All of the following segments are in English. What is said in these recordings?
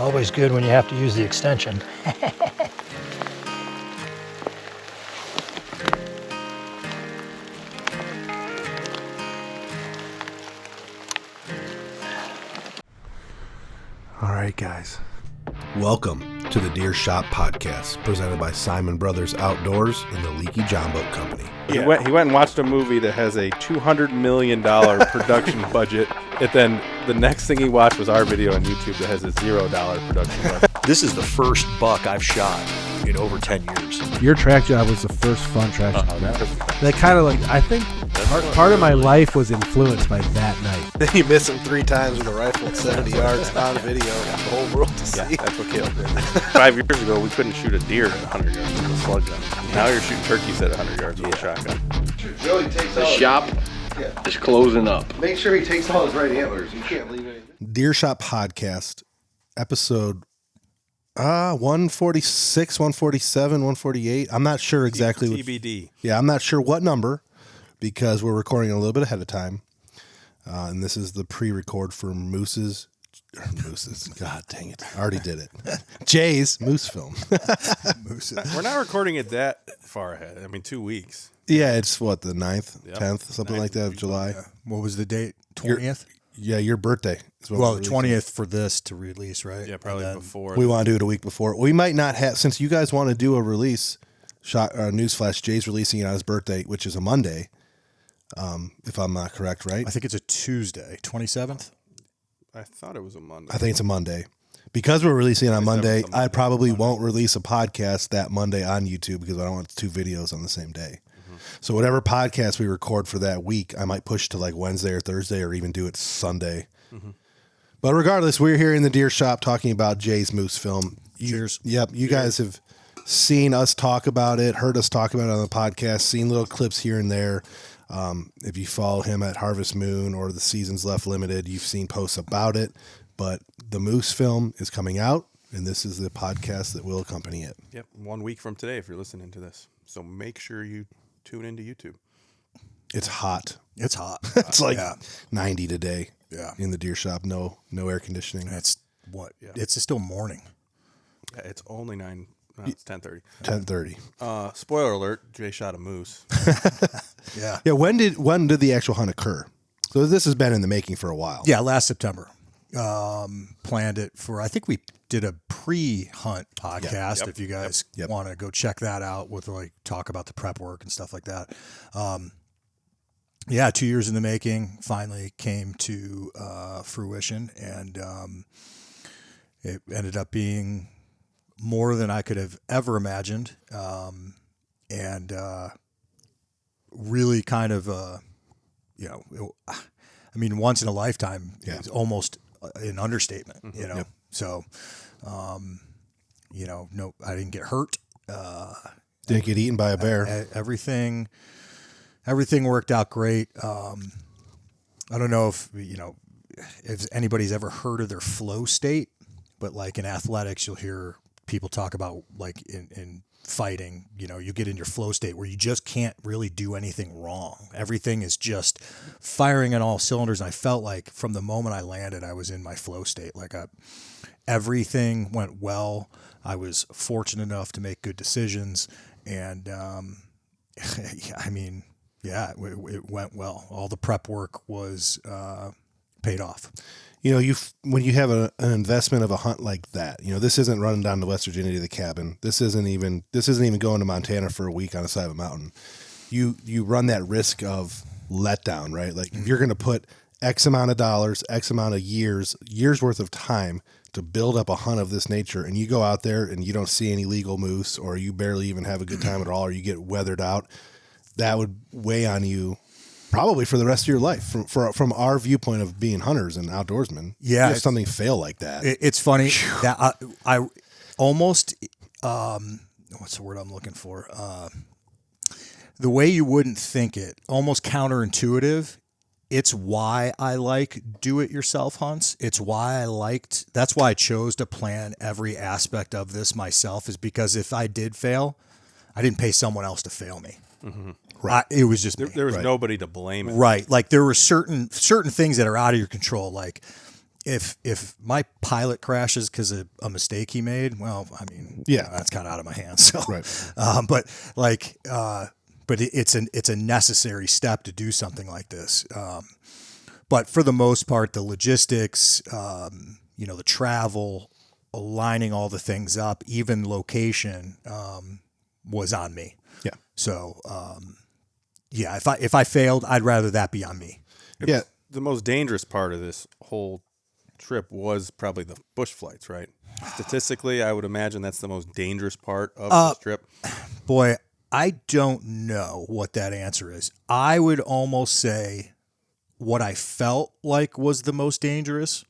Always good when you have to use the extension. All right, guys. Welcome to the Deer Shop Podcast, presented by Siman Brothers Outdoors and the Leaky John Boat Company. He went and watched a movie that has a $200 million production budget, and then the next thing he watched was our video on YouTube that has a $0 production budget. This is the first buck I've shot in over 10 years. Your track job was the first fun track job. That kind of like, I think part of my life was influenced by that night. Then you miss him 3 times with a rifle at 70 yards on video for the whole world to see. Yeah, that's what killed it. 5 years ago, we couldn't shoot a deer at 100 yards with a slug gun. Now you're shooting turkeys at 100 yards with a shotgun. Joey takes The shop is closing up. Make sure he takes all his right antlers. You can't leave anything. Deer Shop Podcast, episode 146, 147, 148. I'm not sure exactly. TBD. Yeah, I'm not sure what number because we're recording a little bit ahead of time. And this is the pre-record for Moose's. God dang it. I already did it. Jay's Moose film. We're not recording it that far ahead. I mean, 2 weeks. Yeah, it's what, the 9th, Yep. 10th, something 9th like that of July. What was the date? 20th? Yeah, your birthday. Is when Well, we're the releasing. 20th for this to release, right? Yeah, probably And then before. We want to do it a week before. We might not have, since you guys want to do a release, newsflash, Jay's releasing it on his birthday, which is a Monday, if I'm not correct, right? I think it's a Tuesday, 27th. I thought it was a Monday. I think it's a Monday. Because we're releasing it on 27th Monday, is a Monday. I probably won't release a podcast that Monday on YouTube because I don't want 2 videos on the same day. So whatever podcast we record for that week, I might push to like Wednesday or Thursday or even do it Sunday. But regardless, we're here in the Deer Shop talking about Jay's Moose film. Cheers. Yep, you guys have seen us talk about it, heard us talk about it on the podcast, seen little clips here and there. If you follow him at Harvest Moon or The Seasons Left Limited, you've seen posts about it. But the Moose film is coming out, and this is the podcast that will accompany it. Yep, 1 week from today if you're listening to this. So make sure you tune into YouTube. It's hot. It's hot. It's like 90 today. Yeah. In the Deer Shop, no air conditioning. It's what? Yeah. It's still morning. Yeah, it's only 9. No, it's 10:30. 10:30. Spoiler alert: Jay shot a moose. Yeah. Yeah. When did the actual hunt occur? So this has been in the making for a while. Yeah, last September. Planned it for, I think we did a pre-hunt podcast. Yep. If you guys Yep. want to go check that out with like talk about the prep work and stuff like that. Yeah, 2 years in the making, finally came to fruition, and it ended up being more than I could have ever imagined, and really kind of, I mean, once in a lifetime is almost an understatement, you know. Yep. So, no, I didn't get hurt. Didn't get eaten by a bear. Everything worked out great. I don't know if anybody's ever heard of their flow state, but like in athletics, you'll hear people talk about like in fighting, you get in your flow state where you just can't really do anything wrong. Everything is just firing on all cylinders. And I felt like from the moment I landed, I was in my flow state. Like everything went well. I was fortunate enough to make good decisions, and it went well. All the prep work was paid off. When you have an investment of a hunt like that, this isn't running down to West Virginia to the cabin. This isn't even going to Montana for a week on the side of a mountain. You run that risk of letdown, right? Like if you're going to put X amount of dollars, X amount of years worth of time to build up a hunt of this nature, and you go out there and you don't see any legal moose, or you barely even have a good time at all, or you get weathered out, that would weigh on you probably for the rest of your life. From our viewpoint of being hunters and outdoorsmen, Yeah, if something fail like that, it's funny that I almost what's the word I'm looking for? The way you wouldn't think it, almost counterintuitive. It's why I like do-it-yourself hunts. It's why that's why I chose to plan every aspect of this myself, is because if I did fail, I didn't pay someone else to fail me. Mm-hmm. Right. It was just There was nobody to blame it. Right. Like there were certain things that are out of your control. Like if my pilot crashes because of a mistake he made, well, I mean, Yeah. that's kind of out of my hands. So, Right. But it's a necessary step to do something like this. But for the most part, the logistics, the travel, aligning all the things up, even location, was on me. Yeah. So, if I failed, I'd rather that be on me. Yeah. The most dangerous part of this whole trip was probably the bush flights, right? Statistically, I would imagine that's the most dangerous part of this trip. Boy, I don't know what that answer is. I would almost say what I felt like was the most dangerous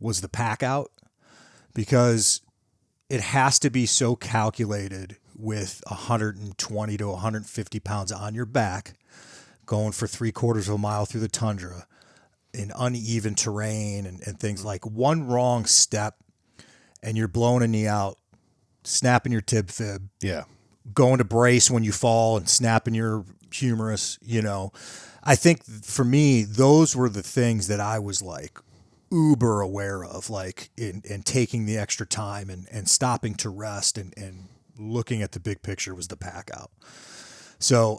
was the pack out, because it has to be so calculated with 120 to 150 pounds on your back, going for 3/4 of a mile through the tundra in uneven terrain and things. Like one wrong step and you're blowing a knee out, snapping your tib fib, Yeah. going to brace when you fall and snapping your humerus, I think for me, those were the things that I was like uber aware of, like in taking the extra time and stopping to rest and looking at the big picture was the pack out. So,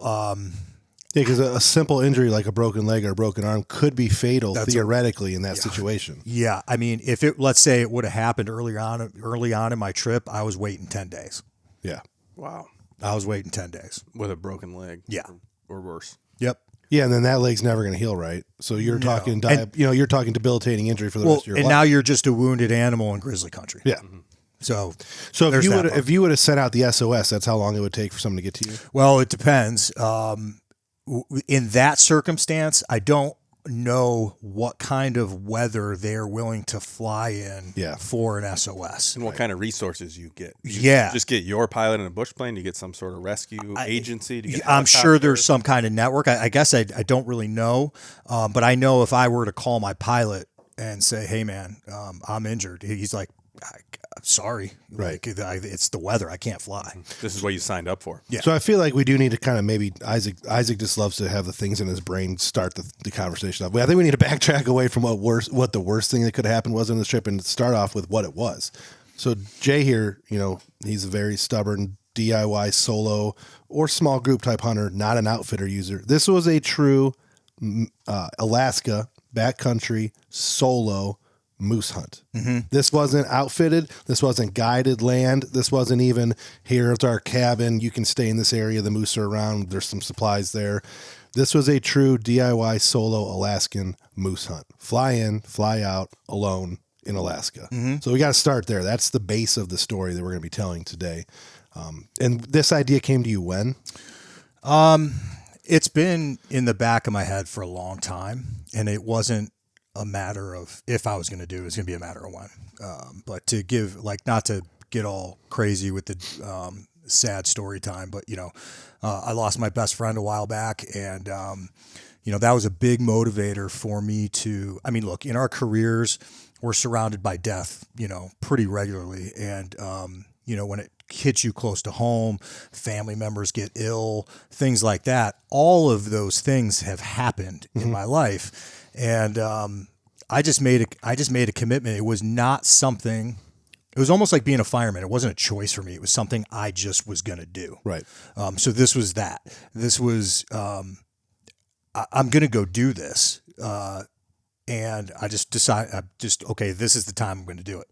Yeah, because a simple injury like a broken leg or a broken arm could be fatal theoretically in that situation. yeah, I mean, let's say it would have happened early on in my trip, I was waiting 10 days. Yeah. Wow. I was waiting 10 days. With a broken leg. Yeah. Or worse. Yep. Yeah, and then that leg's never going to heal right. So you're talking, you're talking debilitating injury for the rest of your life. And now you're just a wounded animal in grizzly country. Yeah. Mm-hmm. So if you would have sent out the SOS, that's how long it would take for someone to get to you. Well, it depends. In that circumstance, I don't know what kind of weather they're willing to fly in for an SOS. And what kind of resources you get. You just get your pilot in a bush plane? Do you get some sort of rescue agency? Do you get I'm sure there's some kind of network. I guess I don't really know. But I know if I were to call my pilot and say, hey, man, I'm injured, he's like, sorry, right? Like, it's the weather. I can't fly. This is what you signed up for. Yeah. So I feel like we do need to kind of maybe Isaac just loves to have the things in his brain start the conversation off. I think we need to backtrack away from what the worst thing that could happen was on this trip and start off with what it was. So Jay here, he's a very stubborn DIY solo or small group type hunter, not an outfitter user. This was a true Alaska backcountry solo moose hunt. Mm-hmm. This wasn't outfitted. This wasn't guided land. This wasn't even, here's our cabin, you can stay in this area, the moose are around, there's some supplies there. This was a true DIY solo Alaskan moose hunt. Fly in, fly out, alone in Alaska. Mm-hmm. So we got to start there. That's the base of the story that we're going to be telling today. And this idea came to you when? It's been in the back of my head for a long time, and it wasn't a matter of if I was going to do it, it's going to be a matter of when. But to give, not to get all crazy with the sad story time, but, I lost my best friend a while back, and, that was a big motivator for me to, look, in our careers, we're surrounded by death, pretty regularly. And, when it hits you close to home, family members get ill, things like that, all of those things have happened in my life. And I just made a commitment. It was not something. It was almost like being a fireman. It wasn't a choice for me. It was something I just was going to do. Right. So this was that. This was I'm going to go do this. And I just decided. Okay. This is the time I'm going to do it.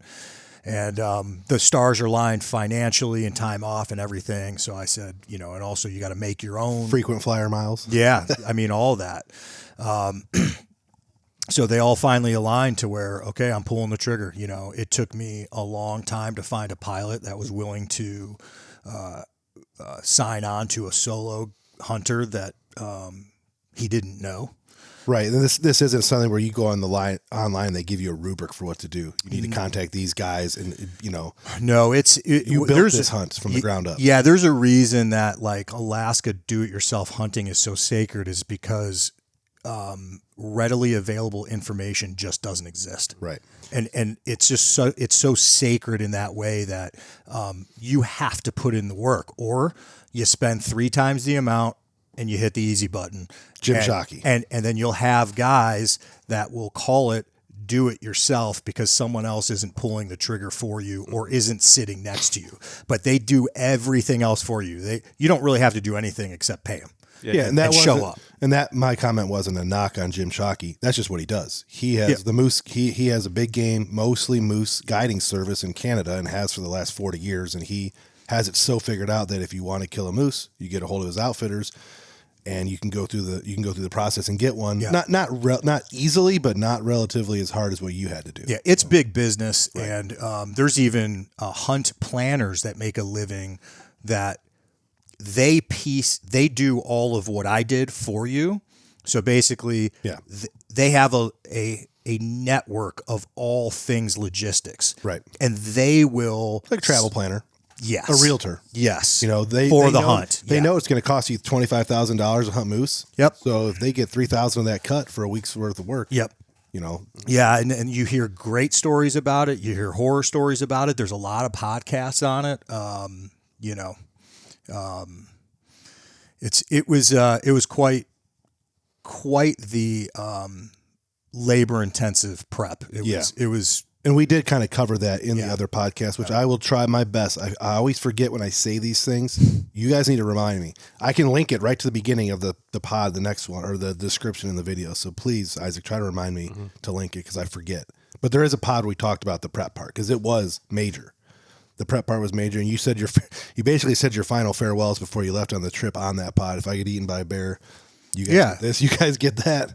And the stars are lined financially and time off and everything. So I said, and also you got to make your own frequent flyer miles. Yeah. All that. So they all finally aligned to where, okay, I'm pulling the trigger. It took me a long time to find a pilot that was willing to sign on to a solo hunter that he didn't know. Right. And this isn't something where you go on the line online, they give you a rubric for what to do. You need to contact these guys and, No, you built this hunt from the ground up. Yeah, there's a reason that Alaska do-it-yourself hunting is so sacred is because readily available information just doesn't exist. Right. And it's just so sacred in that way that you have to put in the work, or you spend 3 times the amount and you hit the easy button. Jim Shockey. And then you'll have guys that will call it do it yourself because someone else isn't pulling the trigger for you or isn't sitting next to you, but they do everything else for you. You don't really have to do anything except pay them. Yeah, and that show up. And that my comment wasn't a knock on Jim Shockey. That's just what he does. He has the moose. He has a big game, mostly moose guiding service in Canada, and has for the last 40 years. And he has it so figured out that if you want to kill a moose, you get a hold of his outfitters, and you can go through the process and get one. Yeah. Not easily, but not relatively as hard as what you had to do. Yeah, it's big business, right. And there's even hunt planners that make a living that. They do all of what I did for you. So basically, they have a network of all things logistics. Right. And they will like a travel planner. Yes. A realtor. Yes. You know, they hunt. They know it's going to cost you $25,000 to hunt moose. Yep. So if they get $3,000 of that cut for a week's worth of work. Yep. You know. Yeah, and you hear great stories about it. You hear horror stories about it. There's a lot of podcasts on it. It was quite the labor intensive prep. It was, and we did kind of cover that in the other podcast, which I will try my best. I always forget when I say these things. You guys need to remind me. I can link it right to the beginning of the pod, the next one, or the description in the video. So please, Isaac, try to remind me to link it because I forget. But there is a pod we talked about the prep part because it was major. The prep part was major, and you said you basically said your final farewells before you left on the trip on that pod. If I get eaten by a bear, you guys get this. You guys get that.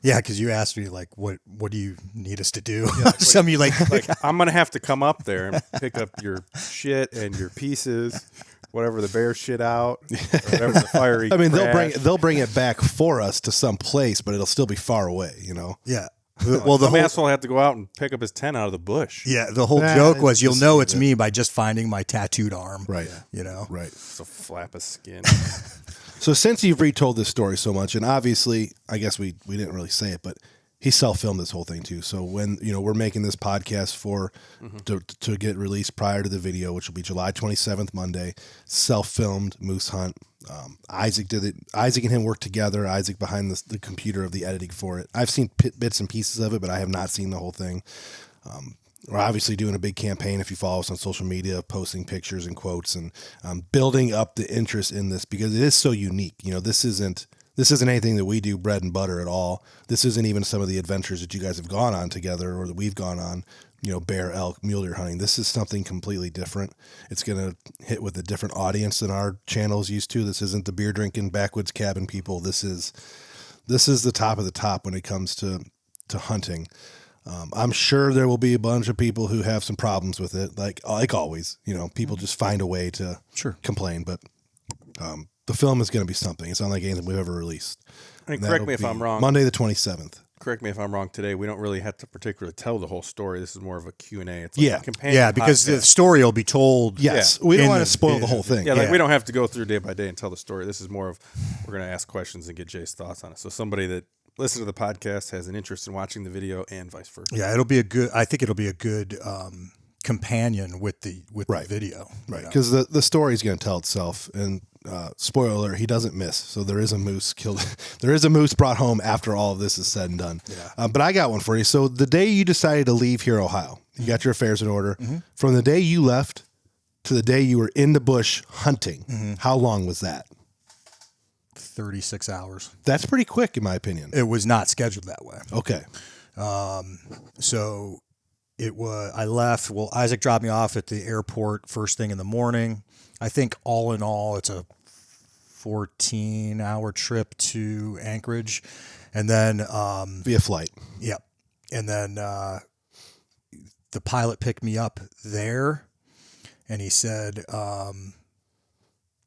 Yeah, because you asked me like, what do you need us to do? Some of you like I'm gonna have to come up there and pick up your shit and your pieces, whatever the bear shit out, or whatever the fiery. I mean, they'll bring it back for us to some place, but it'll still be far away. You know. Yeah. Well, the asshole had to go out and pick up his tent out of the bush. Yeah, the whole joke was you'll know it's me by just finding my tattooed arm. Right. You know? Right. It's a flap of skin. So since you've retold this story so much, and obviously, I guess we didn't really say it, but he self-filmed this whole thing too. So when, we're making this podcast to get released prior to the video, which will be July 27th, Monday, self-filmed moose hunt. Isaac did it. Isaac and him worked together. Isaac behind the computer of the editing for it. I've seen bits and pieces of it, but I have not seen the whole thing. We're obviously doing a big campaign. If you follow us on social media, posting pictures and quotes and building up the interest in this because it is so unique. This isn't anything that we do bread and butter at all. This isn't even some of the adventures that you guys have gone on together or that we've gone on. Bear, elk, mule deer hunting. This is something completely different. It's going to hit with a different audience than our channel is used to. This isn't the beer drinking backwoods cabin people. This is the top of the top when it comes to hunting. I'm sure there will be a bunch of people who have some problems with it. Like always, people just find a way to complain, but, the film is going to be something. It's not like anything we've ever released. And correct me if I'm wrong. Monday the 27th. Correct me if I'm wrong today. We don't really have to particularly tell the whole story. This is more of a Q&A. It's like a companion because podcast. the story will be told. Yes. We don't want to spoil the whole thing. Yeah, we don't have to go through day by day and tell the story. This is more of we're going to ask questions and get Jay's thoughts on it. So somebody that listens to the podcast has an interest in watching the video and vice versa. Yeah, I think it'll be a good companion with the video. Right. Because the story is going to tell itself. And spoiler alert, he doesn't miss. So there is a moose killed. There is a moose brought home after all of this is said and done. Yeah. But I got one for you. So the day you decided to leave here, Ohio, you got your affairs in order. Mm-hmm. From the day you left to the day you were in the bush hunting, how long was that? 36 hours. That's pretty quick, in my opinion. It was not scheduled that way. Okay. So it was. I left. Well, Isaac dropped me off at the airport first thing in the morning. I think all in all, it's a 14-hour trip to Anchorage, and then via flight. Yep. And then the pilot picked me up there, and he said,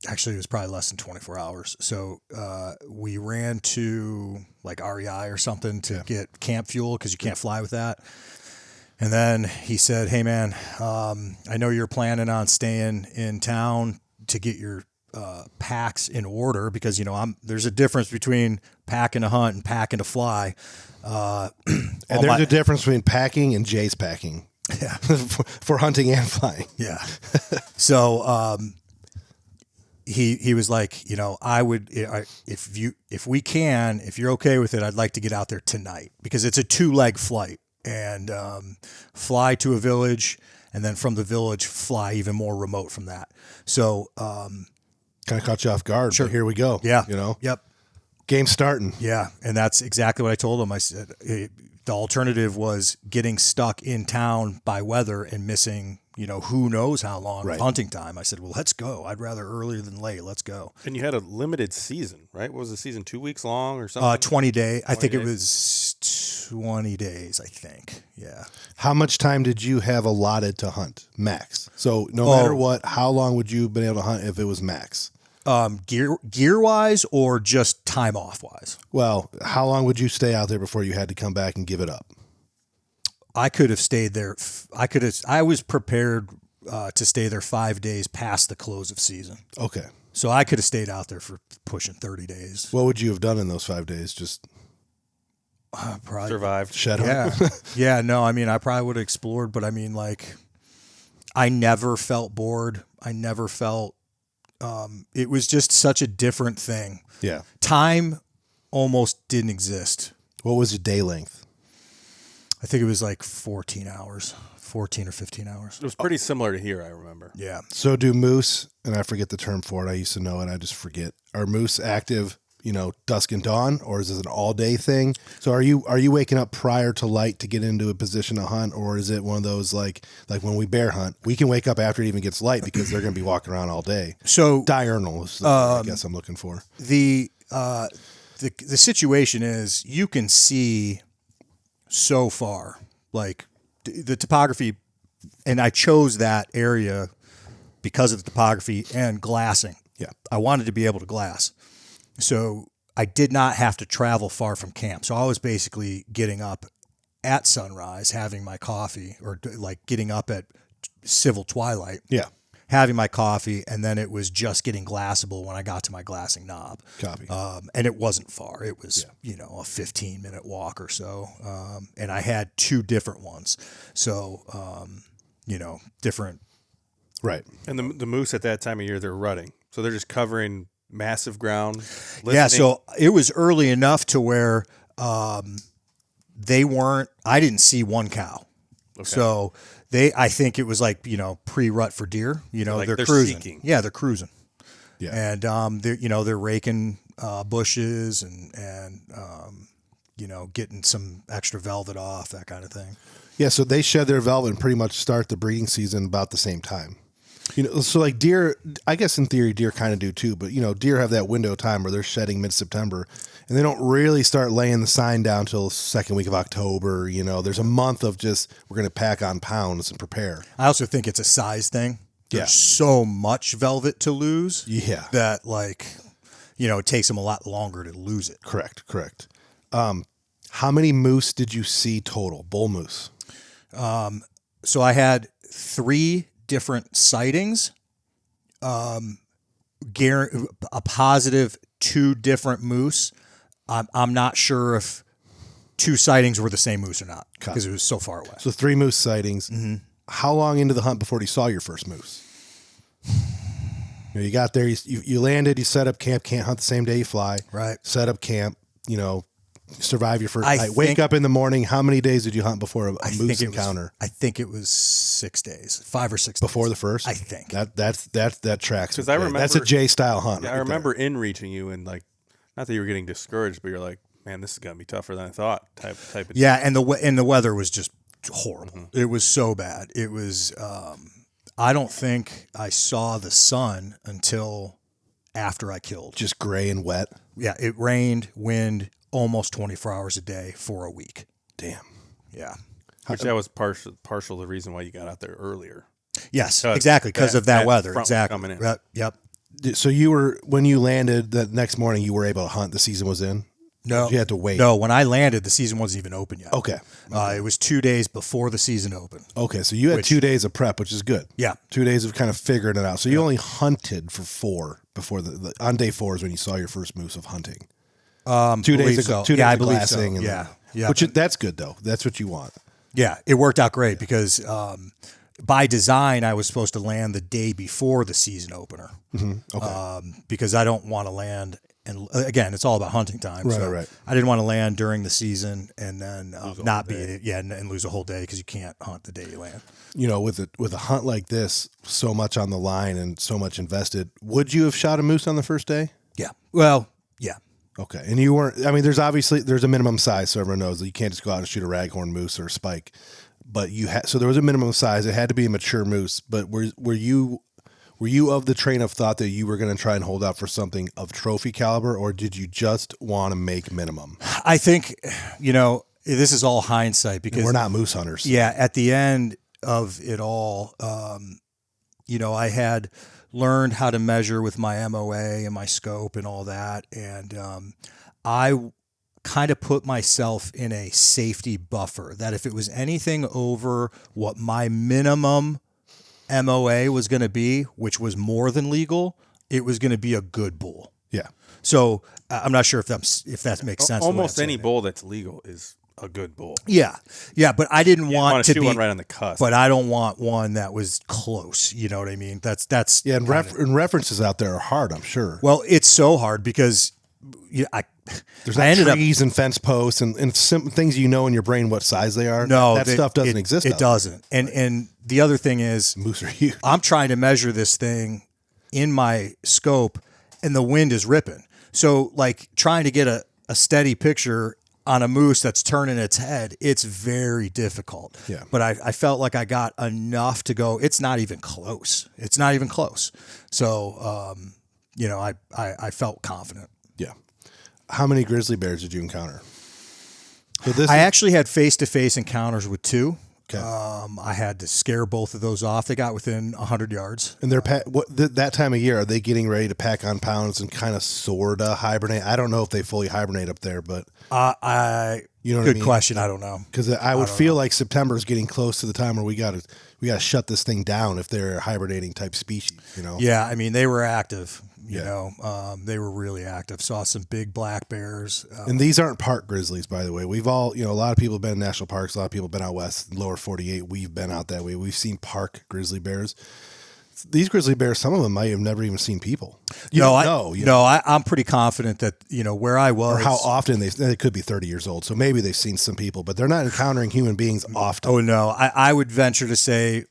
actually, it was probably less than 24 hours. So we ran to like REI or something to get camp fuel because you can't fly with that. And then he said, hey, man, I know you're planning on staying in town to get your packs in order because, there's a difference between packing to hunt and packing to fly. And there's a difference between packing and Jay's packing. Yeah. for hunting and flying. Yeah. So he was like, you know, if you're okay with it, I'd like to get out there tonight because it's a 2-leg flight and fly to a village and then from the village fly even more remote from that. So Kind of caught you off guard. Sure. But here we go. Yeah. You know. Yep. Game's starting. Yeah, and that's exactly what I told him. I said the alternative was getting stuck in town by weather and missing, you know, who knows how long of hunting time. I said, well, let's go. I'd rather earlier than late. Let's go. And you had a limited season, right? What was the season, 2 weeks long or something? 20 day. I think days? it was 20 days, I think. Yeah. How much time did you have allotted to hunt max? So no matter what, how long would you have been able to hunt if it was max? Gear wise or just time off wise? Well, how long would you stay out there before you had to come back and give it up? I could have stayed there. I was prepared to stay there 5 days past the close of season. Okay. So I could have stayed out there for pushing 30 days. What would you have done in those 5 days? Just Probably. Survived. shed Yeah. hunt? Yeah. No, I mean, I probably would have explored, but I mean, like, I never felt bored. I never felt, it was just such a different thing. Yeah. Time almost didn't exist. What was your day length? I think it was like 14 hours, 14 or 15 hours. It was pretty similar to here, I remember. Yeah. So do moose, and I forget the term for it. I used to know it. I just forget. Are moose active, you know, dusk and dawn, or is this an all day thing? So are you waking up prior to light to get into a position to hunt, or is it one of those like when we bear hunt, we can wake up after it even gets light because they're going to be walking around all day. So Diurnal is the word I guess I'm looking for. the situation is you can see so far, like the topography, and I chose that area because of the topography and glassing. Yeah. I wanted to be able to glass. So I did not have to travel far from camp. So I was basically getting up at sunrise, having my coffee, or like getting up at civil twilight, Yeah. having my coffee, and then it was just getting glassable when I got to my glassing knob. Copy. And it wasn't far. It was, you know, a 15-minute walk or so. And I had 2 different ones. So, you know, different. Right. And the moose at that time of year, they're rutting. So they're just covering massive ground. Yeah. listening. So it was early enough to where they weren't, I didn't see one cow. Okay. So I think it was like, you know, pre-rut for deer, you know, Like they're they're cruising. seeking. Yeah, they're cruising. Yeah. And they're raking bushes and you know, getting some extra velvet off, that kind of thing. Yeah, so they shed their velvet and pretty much start the breeding season about the same time. You know, so like deer, I guess in theory deer kind of do too, but you know, deer have that window of time where they're shedding mid-September and they don't really start laying the sign down till second week of October. You know, there's a month of just, we're going to pack on pounds and prepare. I also think it's a size thing. Yeah. There's so much velvet to lose. Yeah. That, like, you know, it takes them a lot longer to lose it. Correct. How many moose did you see total? Bull moose? So I had 3 different sightings, a positive 2 different moose. I'm not sure if 2 sightings were the same moose or not because it was so far away. So 3 moose sightings. Mm-hmm. How long into the hunt before you saw your first moose? You know, you got there, you landed, you set up camp, can't hunt the same day you fly. Right. Set up camp, you know, survive your first night. Wake up in the morning. How many days did you hunt before a moose encounter? I think it was 6 days, 5 or 6 Before days. the first? I think. That tracks. 'Cause I remember- that's a J style hunt. Yeah, I remember in reaching you and like, not that you were getting discouraged, but you're like, man, this is gonna be tougher than I thought. Type of Yeah, and the weather was just horrible. Mm-hmm. It was so bad. It was. I don't think I saw the sun until after I killed. Just gray and wet. Yeah, it rained, wind, almost 24 hours a day for a week. Damn. Yeah. Which that was partial the reason why you got out there earlier. Yes, exactly, because of that weather. front was Exactly. coming in. Yep. So you were, when you landed the next morning, you were able to hunt. The season was in. No, You had to wait. No, when I landed, the season wasn't even open yet. Okay. It was 2 days before the season opened. Okay. So you had 2 days of prep, which is good. Yeah. 2 days of kind of figuring it out. So you only hunted for 4 before on day 4 is when you saw your first moose of hunting. 2 days so. ago. 2 days I of believe glassing. so. And Yeah. Which that's good though. That's what you want. Yeah, it worked out great because by design, I was supposed to land the day before the season opener. Okay. Because I don't want to land. And again, it's all about hunting time. Right, so right. I didn't want to land during the season and then not be and lose a whole day because you can't hunt the day you land. With a hunt like this, so much on the line and so much invested, would you have shot a moose on the first day? Yeah. Well, yeah. Okay. And you weren't, I mean, there's a minimum size, so everyone knows that you can't just go out and shoot a raghorn moose or a spike, but so there was a minimum size. It had to be a mature moose, but were you of the train of thought that you were going to try and hold out for something of trophy caliber, or did you just want to make minimum? I think, this is all hindsight because we're not moose hunters. Yeah. At the end of it all, I had learned how to measure with my MOA and my scope and all that. And I kind of put myself in a safety buffer that if it was anything over what my minimum MOA was going to be, which was more than legal, it was going to be a good bull. Yeah. So I'm not sure if that makes sense. Almost any bull that's legal is a good bull. Yeah. Yeah. But I didn't want to shoot be one right on the cusp. But I don't want one that was close. You know what I mean? That's yeah. And references out there are hard, I'm sure. Well, it's so hard because there's trees and fence posts and some things in your brain what size they are. No, that stuff doesn't exist. It doesn't. And the other thing is, moose are huge. I'm trying to measure this thing in my scope, and the wind is ripping. So, like trying to get a steady picture on a moose that's turning its head, it's very difficult. Yeah. But I felt like I got enough to go. It's not even close. It's not even close. So, I felt confident. Yeah. How many grizzly bears did you encounter? So I actually had face-to-face encounters with 2. Okay. I had to scare both of those off. They got within 100 yards. And they're that time of year, are they getting ready to pack on pounds and kind of sorta hibernate? I don't know if they fully hibernate up there, but Good question. I don't know, because I would feel like September is getting close to the time where we got to shut this thing down if they're a hibernating type species. Yeah, I mean they were active. They were really active. Saw some big black bears. And these aren't park grizzlies, by the way. We've all, a lot of people have been in national parks. A lot of people have been out west, lower 48. We've been out that way. We've seen park grizzly bears. These grizzly bears, some of them might have never even seen people. I'm pretty confident that, where I was. Or how often they could be 30 years old. So maybe they've seen some people, but they're not encountering human beings often. Oh, no. I would venture to say,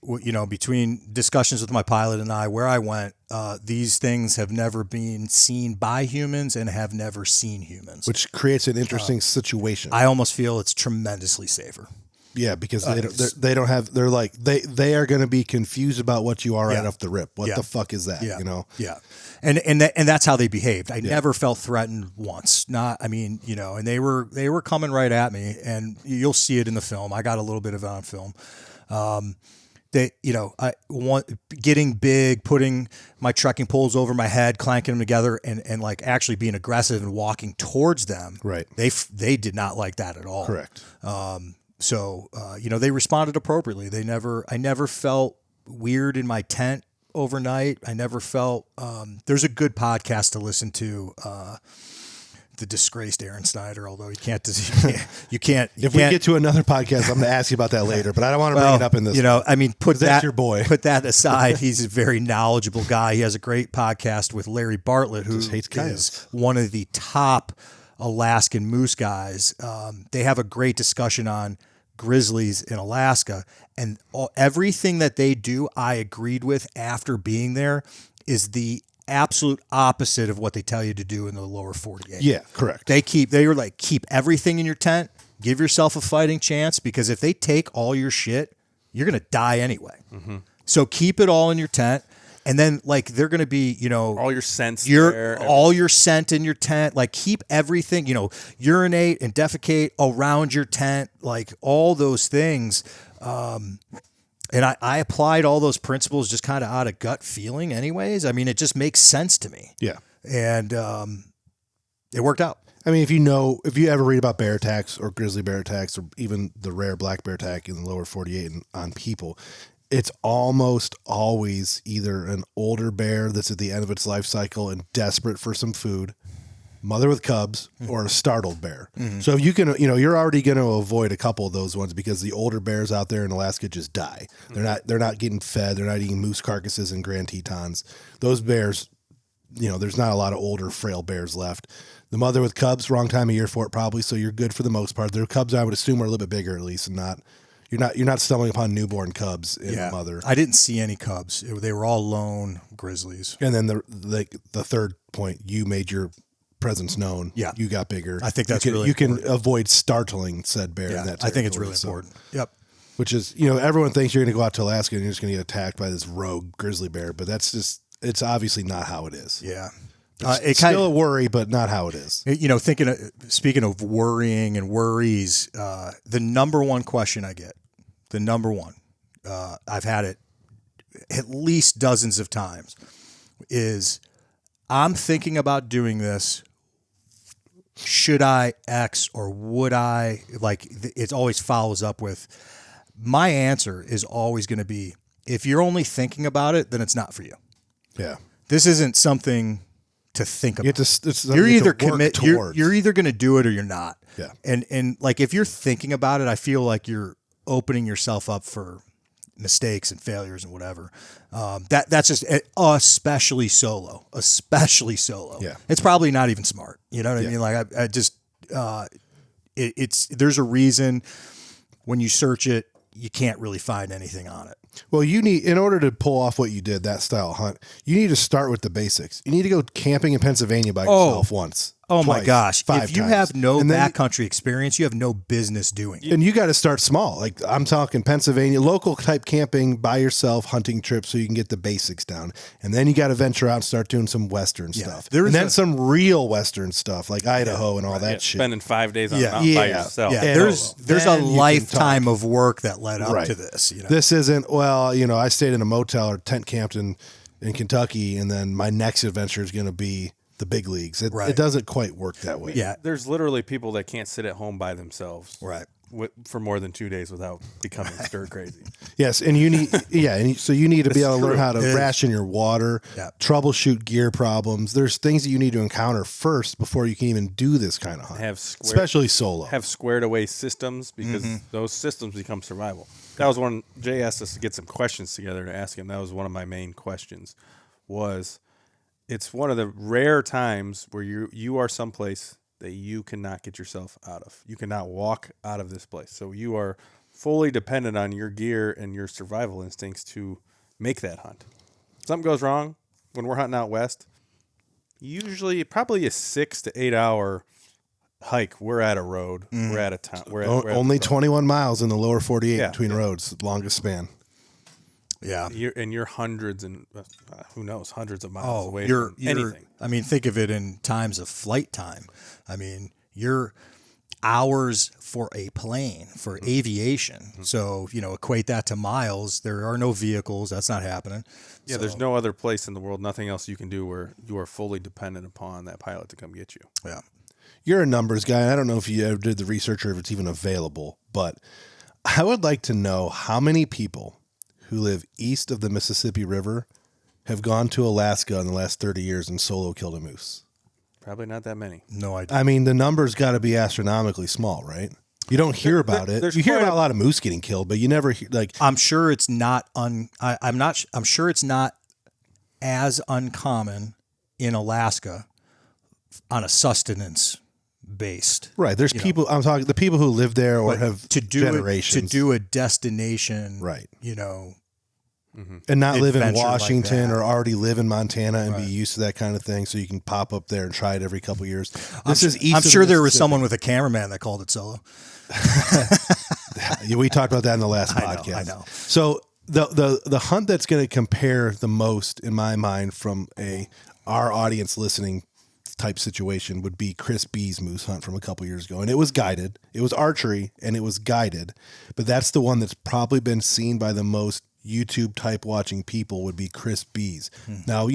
between discussions with my pilot and I, where I went, these things have never been seen by humans and have never seen humans. Which creates an interesting situation. I almost feel it's tremendously safer. Yeah, because they don't have. They're like they are going to be confused about what you are right off the rip. What the fuck is that? Yeah. Yeah, and that's how they behaved. I never felt threatened once. And they were coming right at me, and you'll see it in the film. I got a little bit of it on film. I want getting big, putting my trekking poles over my head, clanking them together, and like actually being aggressive and walking towards them. Right. They did not like that at all. Correct. So they responded appropriately. I never felt weird in my tent overnight. I never felt, there's a good podcast to listen to, the disgraced Aaron Snyder, although you can't. If we get to another podcast, I'm going to ask you about that later, but I don't want to bring it up in this. That's your boy. Put that aside. He's a very knowledgeable guy. He has a great podcast with Larry Bartlett, who is one of the top Alaskan moose guys. They have a great discussion on grizzlies in Alaska, and everything that they do, I agreed with after being there, is the absolute opposite of what they tell you to do in the lower 48. Yeah, correct. They were like, keep everything in your tent, give yourself a fighting chance, because if they take all your shit, you're going to die anyway. Mm-hmm. So keep it all in your tent. And then, like, they're going to be, all your scents all your scent in your tent. Like, keep everything, urinate and defecate around your tent, like all those things. And I applied all those principles just kind of out of gut feeling anyways. I mean, it just makes sense to me. Yeah. And it worked out. I mean, if you ever read about bear attacks or grizzly bear attacks or even the rare black bear attack in the lower 48 on people, it's almost always either an older bear that's at the end of its life cycle and desperate for some food, mother with cubs, or a startled bear. So if you can, you're already going to avoid a couple of those ones because the older bears out there in Alaska just die. They're not getting fed. They're not eating moose carcasses and Grand Tetons. Those bears, there's not a lot of older, frail bears left. The mother with cubs, wrong time of year for it probably, so you're good for the most part. Their cubs, I would assume, are a little bit bigger at least, and you're not stumbling upon newborn cubs in the mother. I didn't see any cubs. They were all lone grizzlies. And then the third point, you made your presence known. Yeah, you got bigger. I think that's you can avoid startling said bear. In that I think it's really territory. important. Yep. Which is, everyone thinks you're going to go out to Alaska and you're just going to get attacked by this rogue grizzly bear, but it's obviously not how it is. Yeah. It's still a worry, but not how it is. Speaking of worrying and worries, the number one question I get, I've had it at least dozens of times, is I'm thinking about doing this. Should I X or would I? It always follows up with, my answer is always going to be, if you're only thinking about it, then it's not for you. Yeah. This isn't something to think about. You're either commit. You're either going to do it or you're not. Yeah. And if you're thinking about it, I feel like you're opening yourself up for mistakes and failures and whatever. That's just especially solo. Yeah. It's probably not even smart. You know what I mean? Like I just there's a reason when you search it, you can't really find anything on it. Well, in order to pull off what you did, that style hunt, you need to start with the basics. You need to go camping in Pennsylvania by yourself once. Oh twice, my gosh. 5 If you times. have no And then- backcountry experience, you have no business doing it. And you got to start small. Like I'm talking Pennsylvania, local type camping by yourself, hunting trips so you can get the basics down. And then you got to venture out and start doing some Western stuff. And then some real Western stuff like Idaho and all that shit. Spending 5 days on a mountain by yourself. Yeah, And there's a then you can lifetime of work that led up Right. to this. This isn't, I stayed in a motel or tent camped in Kentucky, and then my next adventure is going to be the big leagues. It doesn't quite work that way. Yeah. There's literally people that can't sit at home by themselves for more than 2 days without becoming stir crazy. Yes, and you need so you need to be able to learn how to ration your water, troubleshoot gear problems. There's things that you need to encounter first before you can even do this kind of hunt. Especially solo. Have squared away systems because those systems become survival. That was one Jay asked us to get some questions together to ask him. That was one of my main questions. It's one of the rare times where you are someplace that you cannot get yourself out of. You cannot walk out of this place. So you are fully dependent on your gear and your survival instincts to make that hunt. Something goes wrong when we're hunting out west, usually probably a 6 to 8 hour hike. We're at a road. We're at a town. We're only 21 miles in the lower 48 between roads, longest span. Yeah. You're hundreds and who knows, hundreds of miles away from anything. I mean, think of it in times of flight time. I mean, you're hours for a plane, for aviation. So, equate that to miles. There are no vehicles. That's not happening. Yeah, there's no other place in the world, nothing else you can do where you are fully dependent upon that pilot to come get you. Yeah. You're a numbers guy. I don't know if you ever did the research or if it's even available, but I would like to know how many people who live east of the Mississippi River have gone to Alaska in the last 30 years and solo killed a moose. Probably not that many. No idea. I mean, the numbers got to be astronomically small, right? You don't hear about it. You hear about a lot of moose getting killed, but you never hear, I'm sure it's not I'm sure it's not as uncommon in Alaska on a sustenance based. Right. There's people, I'm talking the people who live there or have generations. To do a destination, right. And not live in Washington or already live in Montana and be used to that kind of thing, so you can pop up there and try it every couple of years. I'm sure there was someone with a cameraman that called it solo. We talked about that in the last podcast. I know. So the hunt that's going to compare the most, in my mind, from our audience listening type situation would be Chris B's moose hunt from a couple years ago. And it was guided. It was archery and it was guided. But that's the one that's probably been seen by the most YouTube type watching people would be Chris B's. Now,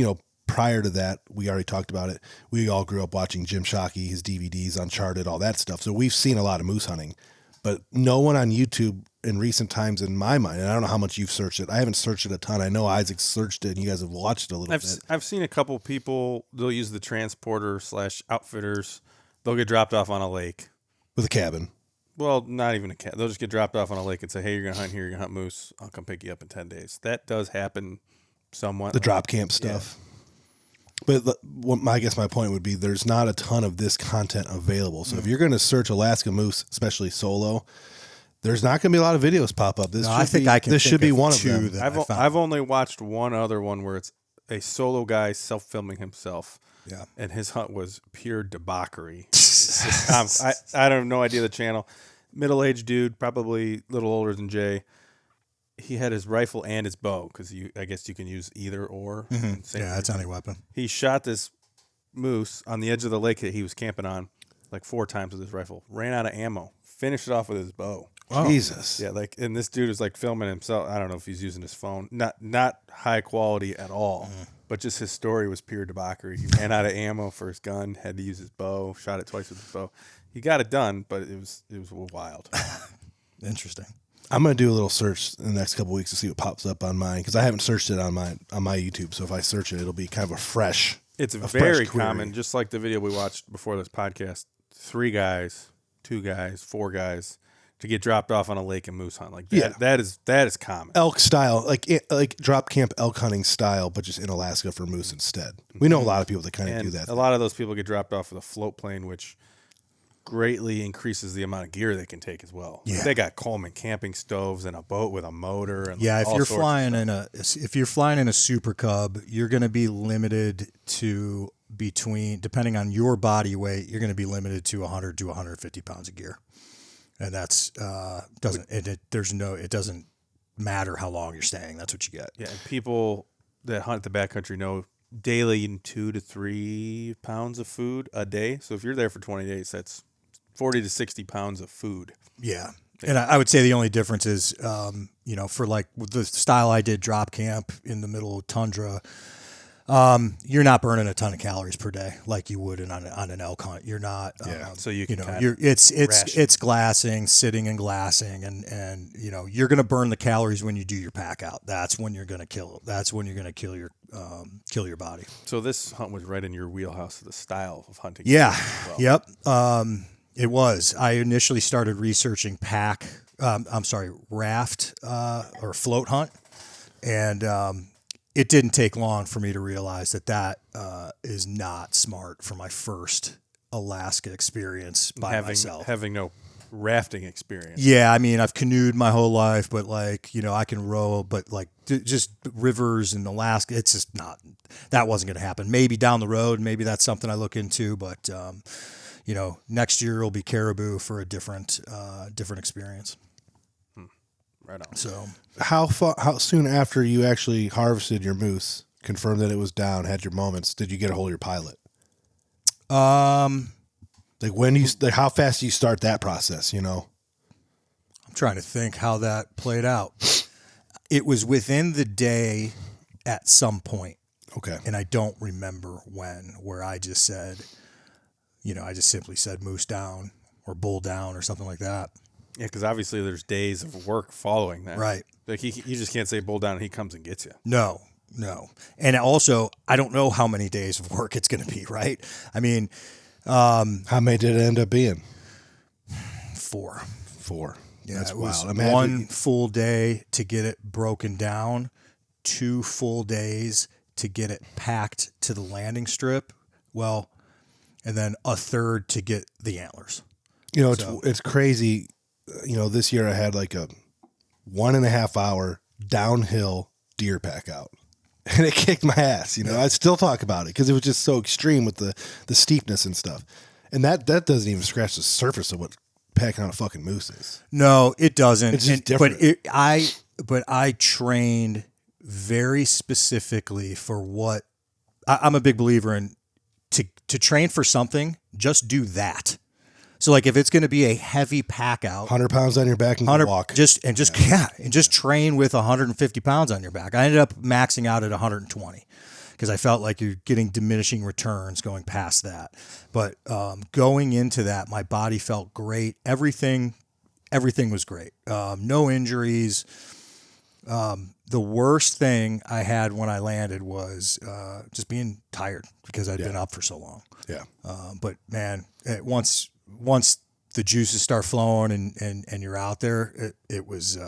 prior to that, we already talked about it. We all grew up watching Jim Shockey, his DVDs, Uncharted, all that stuff. So we've seen a lot of moose hunting. But no one on YouTube in recent times in my mind, and I don't know how much you've searched it. I haven't searched it a ton. I know Isaac searched it, and you guys have watched it a little bit. I've seen a couple people, they'll use the transporter / outfitters. They'll get dropped off on a lake. With a cabin. Well, not even a cat. They'll just get dropped off on a lake and say, hey, you're going to hunt here, you're going to hunt moose. I'll come pick you up in 10 days. That does happen somewhat. The drop camp stuff. Yeah. But I guess my point would be there's not a ton of this content available. So if you're going to search Alaska moose, especially solo, there's not going to be a lot of videos pop up. This should be one of them. I've only watched one other one where it's a solo guy self-filming himself. Yeah. And his hunt was pure debauchery. I don't have no idea the channel. Middle-aged dude, probably a little older than Jay. He had his rifle and his bow because I guess you can use either or. Mm-hmm. Yeah, that's any weapon. He shot this moose on the edge of the lake that he was camping on like 4 times with his rifle. Ran out of ammo. Finished it off with his bow. Oh. Jesus. Yeah, and this dude is like filming himself. I don't know if he's using his phone. Not high quality at all. But just his story was pure debauchery. He ran out of ammo for his gun, had to use his bow, shot it twice with his bow. He got it done, but it was wild. Interesting. I'm going to do a little search in the next couple of weeks to see what pops up on mine because I haven't searched it on my YouTube. So if I search it, it'll be kind of a fresh. It's very common, just like the video we watched before this podcast. 3 guys, 2 guys, 4 guys to get dropped off on a lake and moose hunt like that. Yeah. That is common. Elk style, like drop camp elk hunting style, but just in Alaska for moose instead. We know a lot of people that kind of do that. A lot of those people get dropped off with a float plane, which greatly increases the amount of gear they can take as well. Yeah. They got Coleman camping stoves and a boat with a motor. And if you're flying in a Super Cub, you're going to be limited to depending on your body weight, you're going to be limited to 100 to 150 pounds of gear. And that's it doesn't matter how long you're staying. That's what you get. Yeah, and people that hunt the backcountry know daily eating 2 to 3 pounds of food a day. So if you're there for 20 days, that's 40 to 60 pounds of food. Yeah. And I would say the only difference is, for like the style I did drop camp in the middle of tundra, you're not burning a ton of calories per day like you would on an elk hunt. You're not. So it's glassing, sitting and glassing, and you're going to burn the calories when you do your pack out. That's when you're going to kill. That's when you're going to kill your body. So this hunt was right in your wheelhouse of the style of hunting. Yeah. Yep. It was. I initially started researching raft or float hunt, and it didn't take long for me to realize that is not smart for my first Alaska experience by myself. Having no rafting experience. Yeah, I mean, I've canoed my whole life, but I can row, but just rivers in Alaska, it's just not, that wasn't going to happen. Maybe down the road, maybe that's something I look into, but next year will be caribou for a different experience. Right on. So how soon after you actually harvested your moose, confirmed that it was down, had your moments, did you get a hold of your pilot? How fast do you start that process? I'm trying to think how that played out. It was within the day at some point. Okay. And I don't remember where I just said, I just simply said moose down or bull down or something like that. Yeah, because obviously there's days of work following that. Right. Like you just can't say bull down and he comes and gets you. No. And also, I don't know how many days of work it's going to be, right? I mean, how many did it end up being? 4. Yeah, that's it was wild. One full day to get it broken down, 2 full days to get it packed to the landing strip. Well, and then a third to get the antlers. It's crazy. This year I had like a 1.5 hour downhill deer pack out, and it kicked my ass. I still talk about it because it was just so extreme with the steepness and stuff. And that doesn't even scratch the surface of what packing on a fucking moose is. No, it doesn't. It's just different. But I trained very specifically for what I'm a big believer in. To train for something, just do that. So if it's going to be a heavy pack out, 100 pounds on your back and walk. Just train with 150 pounds on your back. I ended up maxing out at 120 because I felt like you're getting diminishing returns going past that. But going into that, my body felt great. Everything everything was great. No injuries. The worst thing I had when I landed was just being tired because I'd been up for so long. Yeah. But man, once the juices start flowing and you're out there, it was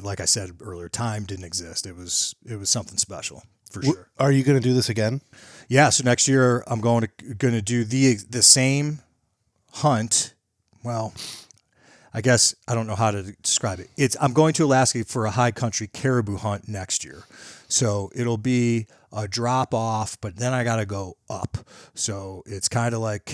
like I said earlier, time didn't exist. It was something special for sure. Are you going to do this again? Yeah. So next year I'm going to do the same hunt. Well, I guess I don't know how to describe it. I'm going to Alaska for a high country caribou hunt next year. So it'll be a drop off, but then I got to go up. So it's kind of like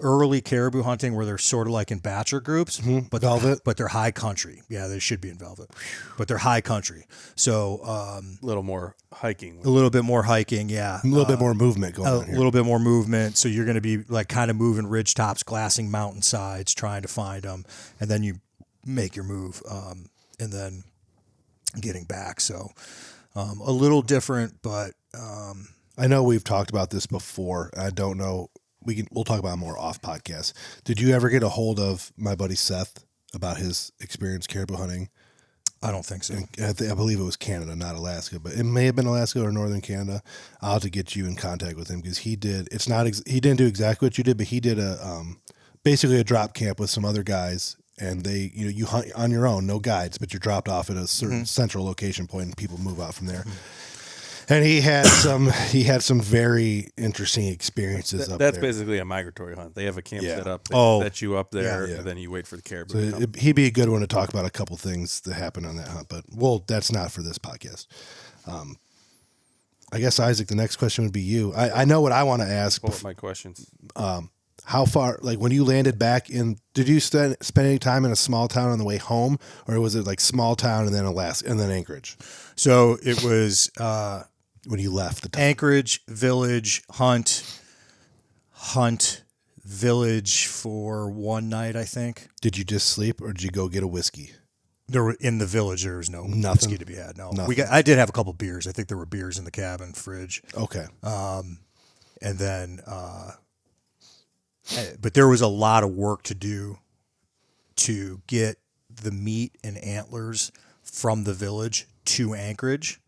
early caribou hunting where they're sort of like in batcher groups, but velvet, but they're high country. Yeah, they should be in velvet, but they're high country. So a little more hiking. A little bit more hiking, yeah. A little bit more movement going on here. A little bit more movement. So you're going to be like kind of moving ridge tops, glassing mountainsides, trying to find them, and then you make your move, and then getting back. So a little different, but I know we've talked about this before. I don't know. We'll talk about it more off podcast. Did you ever get a hold of my buddy Seth about his experience caribou hunting? I don't think so. I believe it was Canada, not Alaska, but it may have been Alaska or northern Canada. I'll have to get you in contact with him because he did. It's not. He didn't do exactly what you did, but he did basically a drop camp with some other guys, and you hunt on your own, no guides, but you're dropped off at a certain central location point, and people move out from there. And he had some very interesting experiences up there. That's basically a migratory hunt. They have a camp set up. They set you up there, and then you wait for the caribou. So he'd be a good one to talk about a couple things that happened on that hunt, but that's not for this podcast. I guess, Isaac, the next question would be you. I know what I want to ask. What were my questions? How far, like when you landed back did you spend any time in a small town on the way home, or was it like small town and then Alaska and then Anchorage? So it was when you left the town. Anchorage, village, hunt, village for one night, I think. Did you just sleep, or did you go get a whiskey? In the village, there was no Nothing? whiskey to be had. No, I did have a couple beers. I think there were beers in the cabin fridge. Okay. And then, but there was a lot of work to do to get the meat and antlers from the village to Anchorage.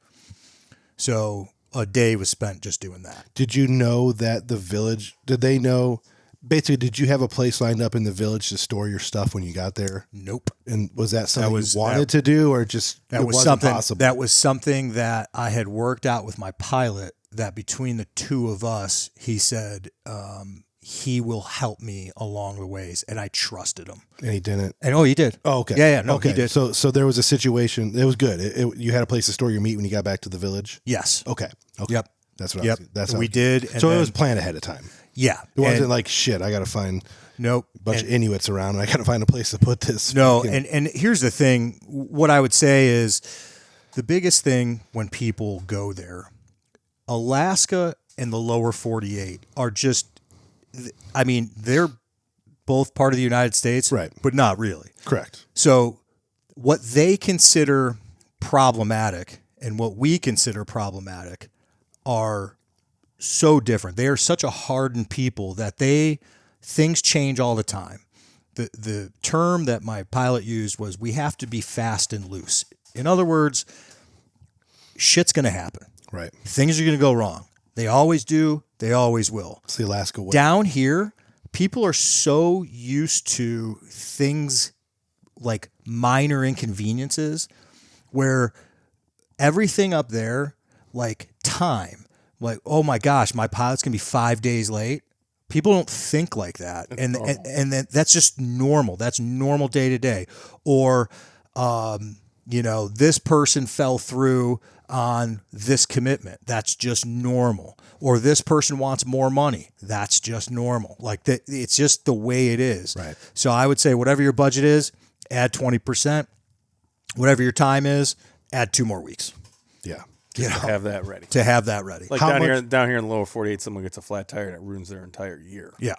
So a day was spent just doing that. Did you know that the village, did they know, basically, did you have a place lined up in the village to store your stuff when you got there? Nope. And was that something you wanted to do, or just that was wasn't something possible? That was something that I had worked out with my pilot, that between the two of us, he said, he will help me along the ways, and I trusted him. And he didn't. And he did. Oh, okay. Yeah, no, okay. he did. So there was a situation. It was good. You had a place to store your meat when you got back to the village. Yes. Okay. Yep. That's what. Yep. That's we did. And so it was planned ahead of time. Yeah. It wasn't like shit. I got to find a bunch of Inuits around, and I got to find a place to put this. No. And here's the thing. What I would say is the biggest thing when people go there, Alaska and the lower 48 are just. I mean, they're both part of the United States, right? But not really. Correct. So what they consider problematic and what we consider problematic are so different. They are such a hardened people that things change all the time. The term that my pilot used was, we have to be fast and loose. In other words, shit's going to happen. Right. Things are going to go wrong. They always do. They always will. It's the Alaska way. Down here, people are so used to things like minor inconveniences where everything up there, like time, like, oh my gosh, my pilot's going to be 5 days late. People don't think like that. And that's just normal. That's normal day to day. Or, this person fell through on this commitment. That's just normal. Or this person wants more money. That's just normal. Like that, it's just the way it is. Right. So I would say whatever your budget is, add 20%. Whatever your time is, add 2 more weeks. Yeah. Have that ready. To have that ready. Like down here in the lower 48, someone gets a flat tire and it ruins their entire year. Yeah.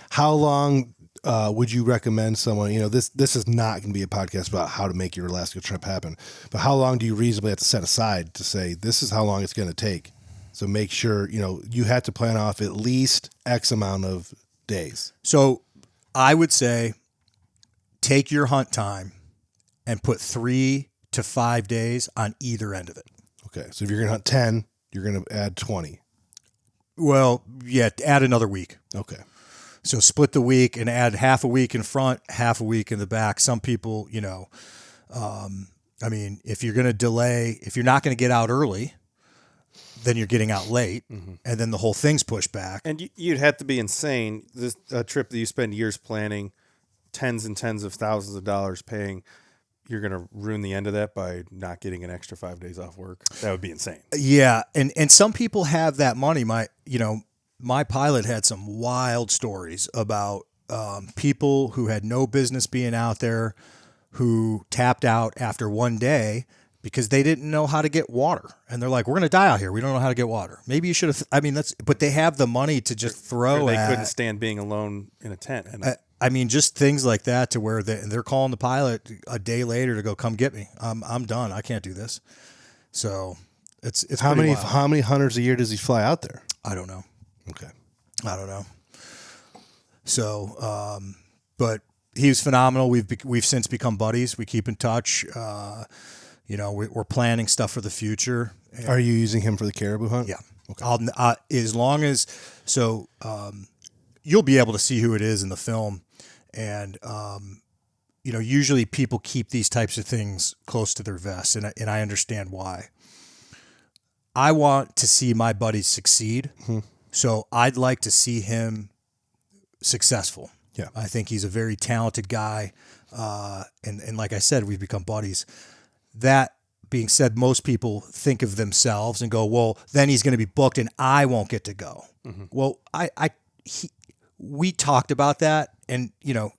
How long would you recommend someone, this is not going to be a podcast about how to make your Alaska trip happen, but how long do you reasonably have to set aside to say, this is how long it's going to take? So make sure, you have to plan off at least X amount of days. So I would say take your hunt time and put 3 to 5 days on either end of it. Okay. So if you're going to hunt 10, you're going to add 20. Well, yeah, add another week. Okay. So split the week and add half a week in front, half a week in the back. Some people, I mean, if you're going to delay, if you're not going to get out early, then you're getting out late, and then the whole thing's pushed back. And you'd have to be insane. This a trip that you spend years planning, tens and tens of thousands of dollars paying, you're going to ruin the end of that by not getting an extra 5 days off work. That would be insane. Yeah, and some people have that money. My pilot had some wild stories about people who had no business being out there, who tapped out after one day because they didn't know how to get water. And they're like, we're going to die out here. We don't know how to get water. Maybe you should have, but they have the money to just throw Or they at. couldn't stand being alone in a tent. And Just things like that to where they're calling the pilot a day later to go, come get me. I'm done. I can't do this. So it's How pretty many wild. how many hunters a year does he fly out there? I don't know. Okay. I don't know. So, but he was phenomenal. We've since become buddies. We keep in touch. We're planning stuff for the future. Are you using him for the caribou hunt? Yeah. Okay. As long as you'll be able to see who it is in the film, and usually people keep these types of things close to their vest, and I understand why. I want to see my buddies succeed, so I'd like to see him successful. Yeah. I think he's a very talented guy, and like I said, we've become buddies. That being said, most people think of themselves and go, well, then he's going to be booked and I won't get to go. Well, we talked about that, and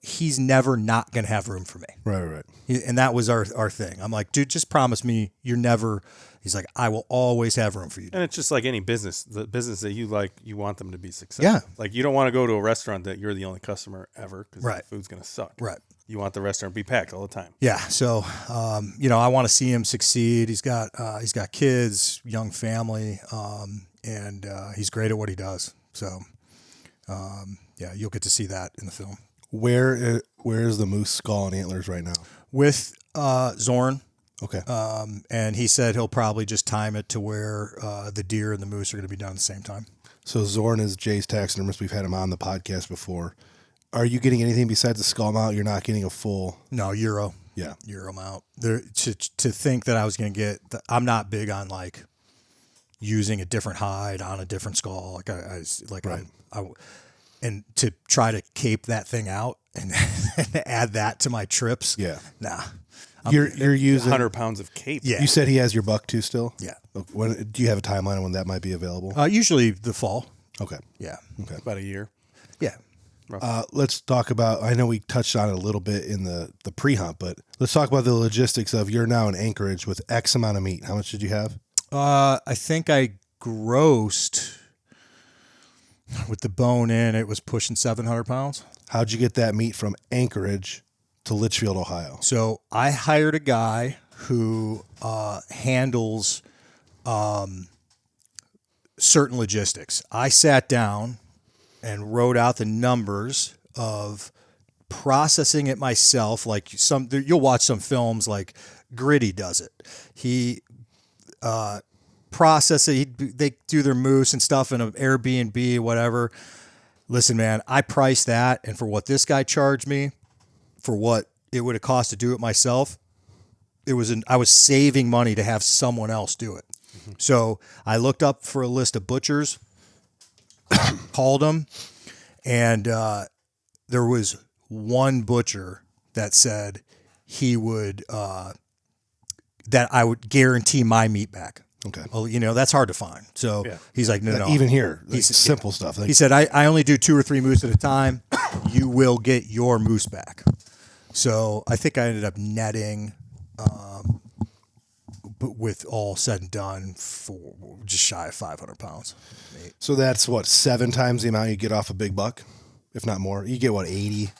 he's never not going to have room for me. Right. And that was our thing. I'm like, dude, just promise me you're never. He's like, I will always have room for you. And it's just like any business. The business that you like, you want them to be successful. Yeah. Like you don't want to go to a restaurant that you're the only customer ever because Right. the food's going to suck. Right. You want the restaurant to be packed all the time. Yeah. So, I want to see him succeed. He's got kids, young family, and he's great at what he does. So, you'll get to see that in the film. Where is the moose skull and antlers right now? With Zorn. Okay. And he said he'll probably just time it to where the deer and the moose are going to be done at the same time. So Zorn is Jay's taxidermist. We've had him on the podcast before. Are you getting anything besides the skull mount? You're not getting a full... No, Euro. Yeah. Euro mount. There, to think that I was going to get... I'm not big on, like, using a different hide on a different skull. And to try to cape that thing out and add that to my trips. Yeah. Nah. You're using 100 pounds of cape. Yeah. You said he has your buck too still? Yeah. When do you have a timeline on when that might be available? Usually the fall. Okay. Yeah. Okay. About a year. Yeah. Let's talk about, I know we touched on it a little bit in the pre-hunt, but let's talk about the logistics of you're now in Anchorage with X amount of meat. How much did you have? I think I grossed, with the bone in, it was pushing 700 pounds. How'd you get that meat from Anchorage to Litchfield, Ohio? So I hired a guy who handles certain logistics. I sat down and wrote out the numbers of processing it myself. Like you'll watch some films like Gritty does it. He process it. They do their moose and stuff in an Airbnb, whatever. Listen, man, I priced that, and for what this guy charged me, for what it would have cost to do it myself, I was saving money to have someone else do it. Mm-hmm. So I looked up for a list of butchers, called them, and there was one butcher that said he would that I would guarantee my meat back. Okay. Well, that's hard to find. So he's like, no. Even here, He's simple stuff. He said, I only do 2 or 3 moose at a time. You will get your moose back. So I think I ended up netting, but with all said and done, for just shy of 500 pounds. So that's what, 7 times the amount you get off a big buck, if not more. You get what, 80?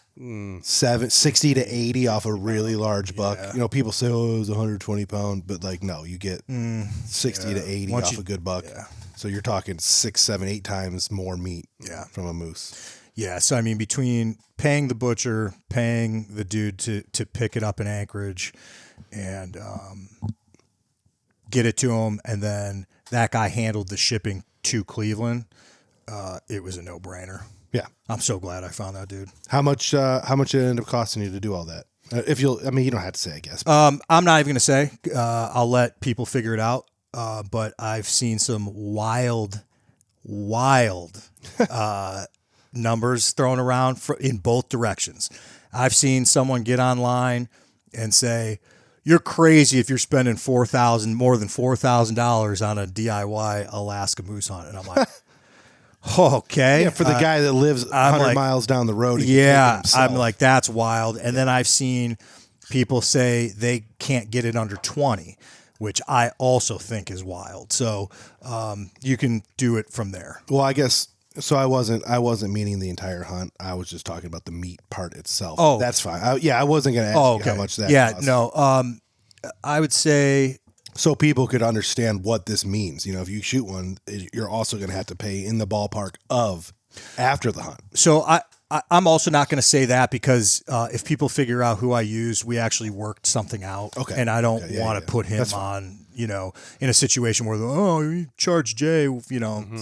60 to 80 off a really large buck. People say, oh, it was 120 pound, but no, you get 60 to 80 off a good buck. Yeah. So you're talking 6, 7, 8 times more meat from a moose. Yeah, so I mean, between paying the butcher, paying the dude to pick it up in Anchorage, and get it to him, and then that guy handled the shipping to Cleveland, it was a no-brainer. Yeah. I'm so glad I found that dude. How much did it end up costing you to do all that? You don't have to say, I guess. I'm not even going to say. I'll let people figure it out. But I've seen some wild numbers thrown around in both directions. I've seen someone get online and say, "You're crazy if you're spending more than $4,000 on a DIY Alaska moose hunt." And I'm like, okay. Yeah, for the guy that lives 100 miles down the road. Yeah, I'm like, that's wild. And then I've seen people say they can't get it under 20, which I also think is wild. So you can do it from there. Well, I guess so. I wasn't meaning the entire hunt. I was just talking about the meat part itself. Oh, that's fine. I wasn't going to ask you how much that. costs. No. I would say, so people could understand what this means. If you shoot one, you're also going to have to pay in the ballpark of after the hunt. So I'm also not going to say that because if people figure out who I used, we actually worked something out. Okay. And I don't want to put him on, in a situation where, you charge Jay,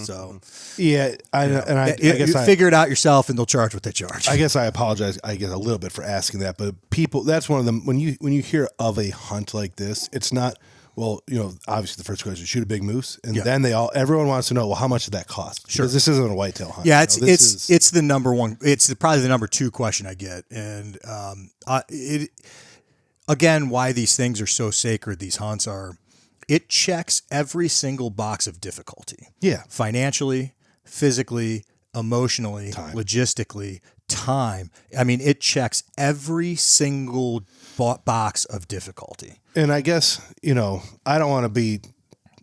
so. Yeah. I guess you figure it out yourself and they'll charge what they charge. I guess I apologize, a little bit for asking that, but people, that's one of them. When you hear of a hunt like this, it's not, well, obviously the first question is shoot a big moose, and then everyone wants to know, well, how much did that cost? Sure. Because this isn't a whitetail hunt. Yeah, it's the number one. It's probably the number 2 question I get, and again, why these things are so sacred. These hunts are. It checks every single box of difficulty. Yeah, financially, physically, emotionally, logistically, time. I mean, it checks every single box of difficulty. And I guess, I don't want to be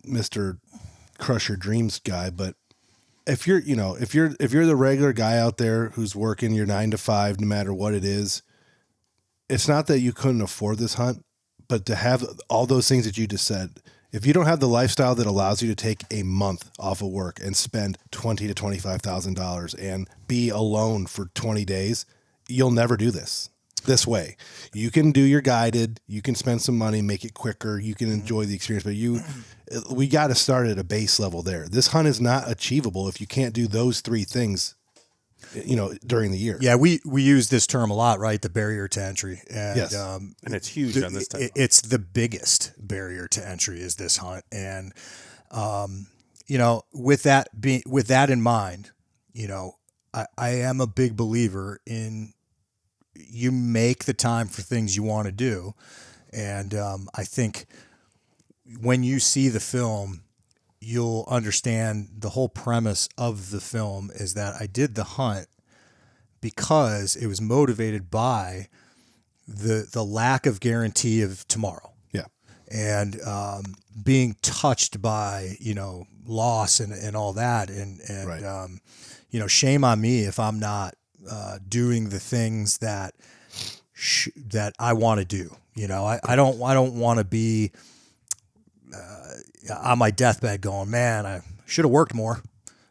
Mr. Crush Your Dreams guy, but if you're the regular guy out there who's working your 9 to 5, no matter what it is, it's not that you couldn't afford this hunt, but to have all those things that you just said, if you don't have the lifestyle that allows you to take a month off of work and spend $20,000 to $25,000 and be alone for 20 days, you'll never do this way. You can do your guided, you can spend some money, make it quicker, you can enjoy the experience, but we got to start at a base level there. This hunt is not achievable if you can't do those 3 things, during the year. Yeah, we use this term a lot, right? The barrier to entry. And, yes. And it's huge on this type. It's the biggest barrier to entry is this hunt. And, with that in mind, I am a big believer in you make the time for things you want to do. And I think when you see the film, you'll understand the whole premise of the film is that I did the hunt because it was motivated by the lack of guarantee of tomorrow. Yeah. And being touched by, loss and all that. And right. Shame on me if I'm not doing the things that I want to do. I don't want to be on my deathbed going, man, I should have worked more.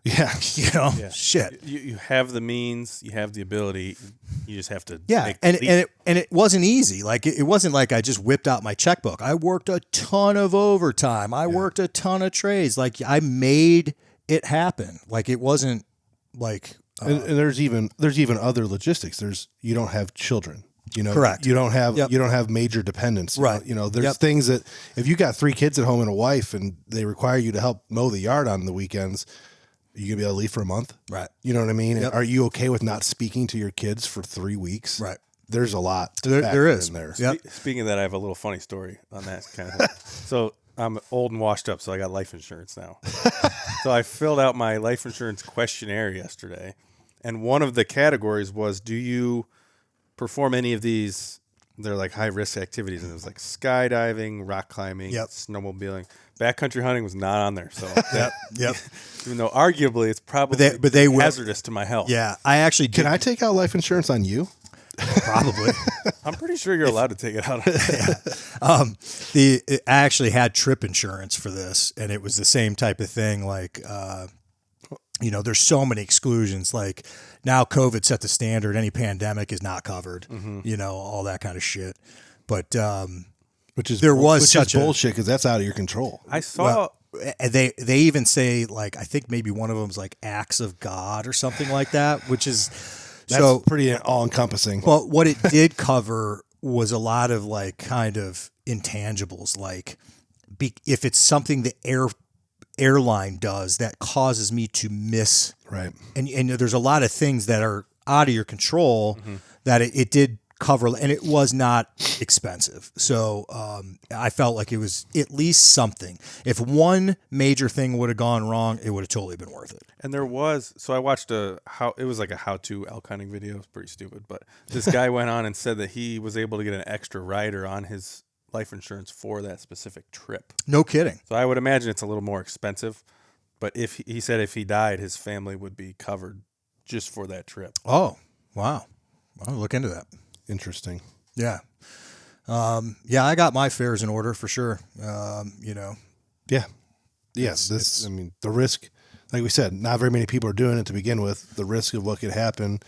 Yeah. Shit. You have the means, you have the ability, you just have to. Yeah. And it wasn't easy. Like it wasn't like I just whipped out my checkbook. I worked a ton of overtime. I worked a ton of trades. Like I made it happen. Like it wasn't like, and there's even other logistics. You don't have children. Correct. You don't have major dependents. Right. There's things that if you got 3 kids at home and a wife and they require you to help mow the yard on the weekends, you gonna be able to leave for a month. Right. You know what I mean? Yep. Are you okay with not speaking to your kids for 3 weeks? Right. There's a lot. There is. In there. Yep. Speaking of that, I have a little funny story on that kind of thing. So I'm old and washed up, so I got life insurance now. So I filled out my life insurance questionnaire yesterday, and one of the categories was, do you perform any of these? They're like high risk activities, and it was like skydiving, rock climbing, snowmobiling. Backcountry hunting was not on there. So Yep. Even though arguably it's probably they hazardous to my health. Yeah. I actually Can I take out life insurance on you? Probably. I'm pretty sure you're allowed to take it out. I actually had trip insurance for this, and it was the same type of thing. Like, there's so many exclusions. Like now COVID set the standard. Any pandemic is not covered, all that kind of shit. But which is such bullshit because that's out of your control. I saw. they even say, like, I think maybe one of them is like acts of God or something like that, which is That's pretty all encompassing. But what it did cover was a lot of like kind of intangibles, like if it's something the airline does that causes me to miss, right? And there's a lot of things that are out of your control that it did cover, and it was not expensive. So I felt like it was at least something. If one major thing would have gone wrong, it would have totally been worth it. And there was, so I watched it was like a how-to elk hunting video. It's pretty stupid, but this guy went on and said that he was able to get an extra rider on his life insurance for that specific trip. No kidding. So I would imagine it's a little more expensive, but if he said if he died, his family would be covered just for that trip. Oh, wow. I'll look into that. Interesting. Yeah. I got my fares in order for sure. Yeah. Yes. The risk, like we said, not very many people are doing it to begin with. The risk of what could happen.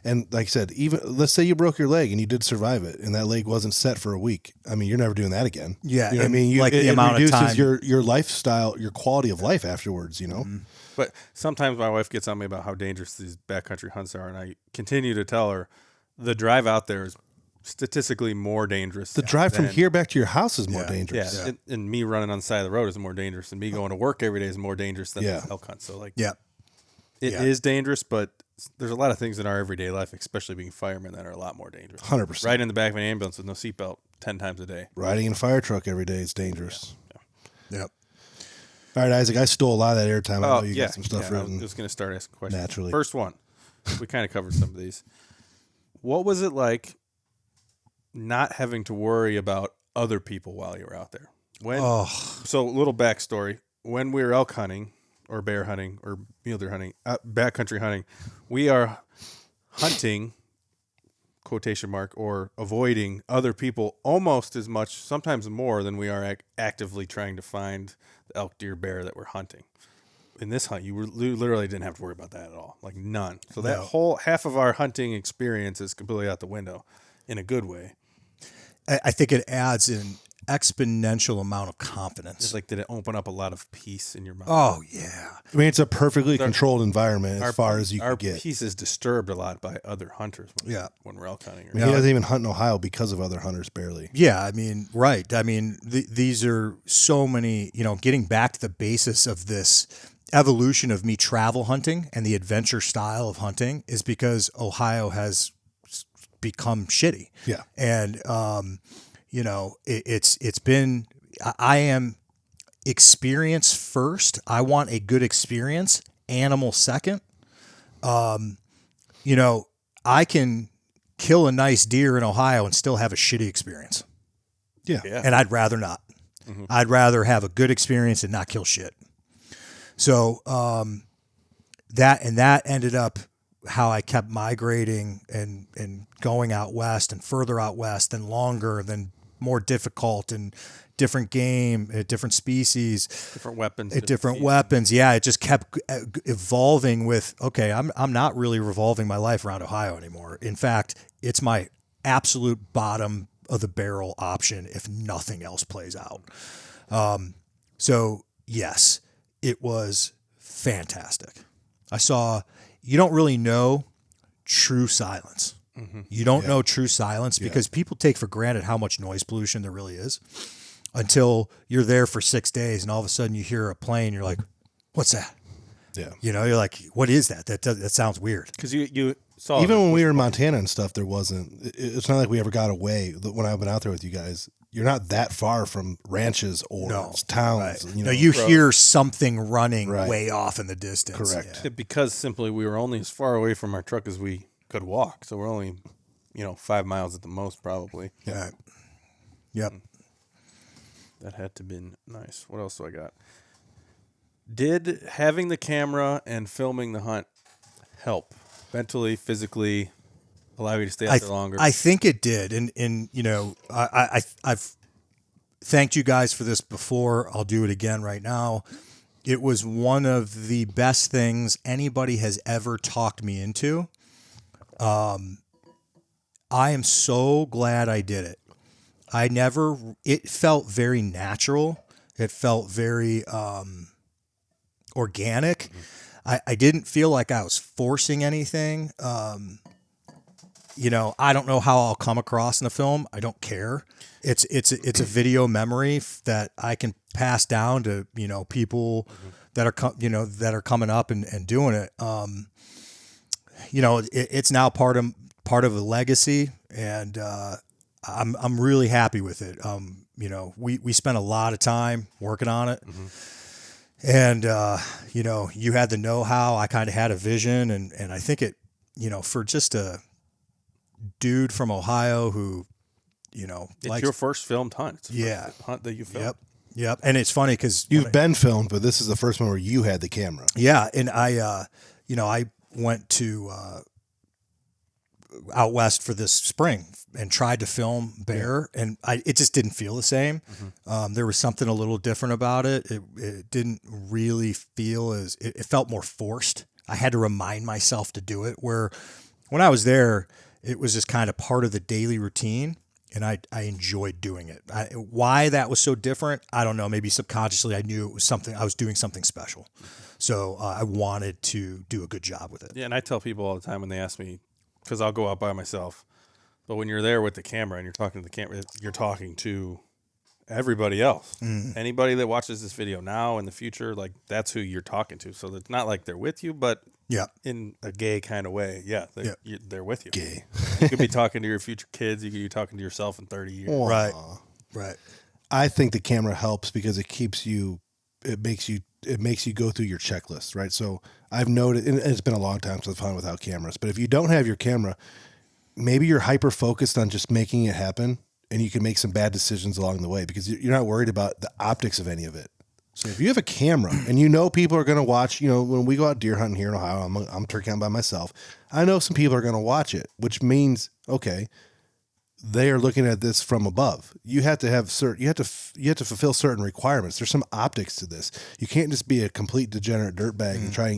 And like I said, even let's say you broke your leg and you did survive it and that leg wasn't set for a week. I mean, you're never doing that again. Yeah. You know what I mean? The amount of time. It reduces your lifestyle, your quality of life afterwards, Mm-hmm. But sometimes my wife gets on me about how dangerous these backcountry hunts are, and I continue to tell her the drive out there is statistically more dangerous. The drive from here back to your house is more dangerous. Yeah, and me running on the side of the road is more dangerous, and me going to work every day is more dangerous than this elk hunt. So, like, it is dangerous, but there's a lot of things in our everyday life, especially being firemen, that are a lot more dangerous. 100%. Riding in the back of an ambulance with no seatbelt 10 times a day. Riding in a fire truck every day is dangerous. Yeah. Yep. All right, Isaac, I stole a lot of that airtime. I know you got some stuff written. I'm just going to start asking questions. Naturally. First one. We kind of covered some of these. What was it like not having to worry about other people while you were out there? So, little backstory. When we were elk hunting or bear hunting or mule deer hunting, backcountry hunting, we are hunting, quotation mark, or avoiding other people almost as much, sometimes more, than we are actively trying to find the elk, deer, bear that we're hunting. In this hunt, you literally didn't have to worry about that at all, like none. So that whole half of our hunting experience is completely out the window in a good way. I think it adds an exponential amount of confidence. It's like, did it open up a lot of peace in your mind? Oh, yeah. I mean, it's a perfectly controlled environment as far as you can get. Our peace is disturbed a lot by other hunters when we're elk hunting. He doesn't even hunt in Ohio because of other hunters, barely. Yeah, I mean, right. I mean, these are so many, getting back to the basis of this evolution of me travel hunting and the adventure style of hunting is because Ohio has become shitty. Yeah. And, it's been, I am experience first. I want a good experience, animal second. I can kill a nice deer in Ohio and still have a shitty experience. Yeah. And I'd rather not. Mm-hmm. I'd rather have a good experience and not kill shit. So, that ended up how I kept migrating and going out west and further out west and longer, then more difficult and different game, different species, different weapons, different weapons. Yeah. It just kept evolving with, okay, I'm not really revolving my life around Ohio anymore. In fact, it's my absolute bottom of the barrel option if nothing else plays out. So yes, it was fantastic. You don't really know true silence. Mm-hmm. You don't know true silence because people take for granted how much noise pollution there really is until you're there for 6 days and all of a sudden you hear a plane. You're like, what's that? Yeah. You're like, what is that? That sounds weird. Because you saw even when we were in Montana and stuff, there wasn't. It's not like we ever got away. When I've been out there with you guys, you're not that far from ranches or towns. Right. You hear something running way off in the distance. Correct. Yeah. Because simply we were only as far away from our truck as we could walk. So we're only, 5 miles at the most, probably. Yeah. Yep. That had to have been nice. What else do I got? Did having the camera and filming the hunt help mentally, physically, allow you to stay out there longer? I think it did. And I've thanked you guys for this before. I'll do it again right now. It was one of the best things anybody has ever talked me into. I am so glad I did it. It felt very natural. It felt very organic. I didn't feel like I was forcing anything. I don't know how I'll come across in the film. I don't care. It's a video memory that I can pass down to, people that are coming up and doing it. It's now part of a legacy, and I'm really happy with it. We spent a lot of time working on it. And, you had the know-how, I kind of had a vision, and I think it, for just a dude from Ohio who, it's your first filmed hunt. It's the first hunt that you filmed. Yep. And it's funny because You've been filmed, but this is the first one where you had the camera. Yeah. And I went to, out west for this spring and tried to film bear, and it just didn't feel the same. There was something a little different about it. It didn't really feel it felt more forced. I had to remind myself to do it, where when I was there, it was just kind of part of the daily routine, and I enjoyed doing it. Why that was so different, I don't know. Maybe subconsciously I knew it was something, I was doing something special. So I wanted to do a good job with it. Yeah, and I tell people all the time when they ask me, because I'll go out by myself, but when you're there with the camera and you're talking to the camera, you're talking to everybody else. Anybody that watches this video now in the future, like, that's who you're talking to. So it's not like they're with you, but in a gay kind of way. Yeah, they're with you. Gay. You could be talking to your future kids. You could be talking to yourself in 30 years. Aww. Right. I think the camera helps because it makes you go through your checklist, right? So I've noted, and it's been a long time since I've hunted without cameras, but if you don't have your camera, maybe you're hyper focused on just making it happen, and you can make some bad decisions along the way because you're not worried about the optics of any of it. So if you have a camera and people are going to watch, when we go out deer hunting here in Ohio, I'm turkey hunting by myself. I know some people are going to watch it, which means, okay, they are looking at this from above. You have to have you have to fulfill certain requirements. There's some optics to this. You can't just be a complete degenerate dirtbag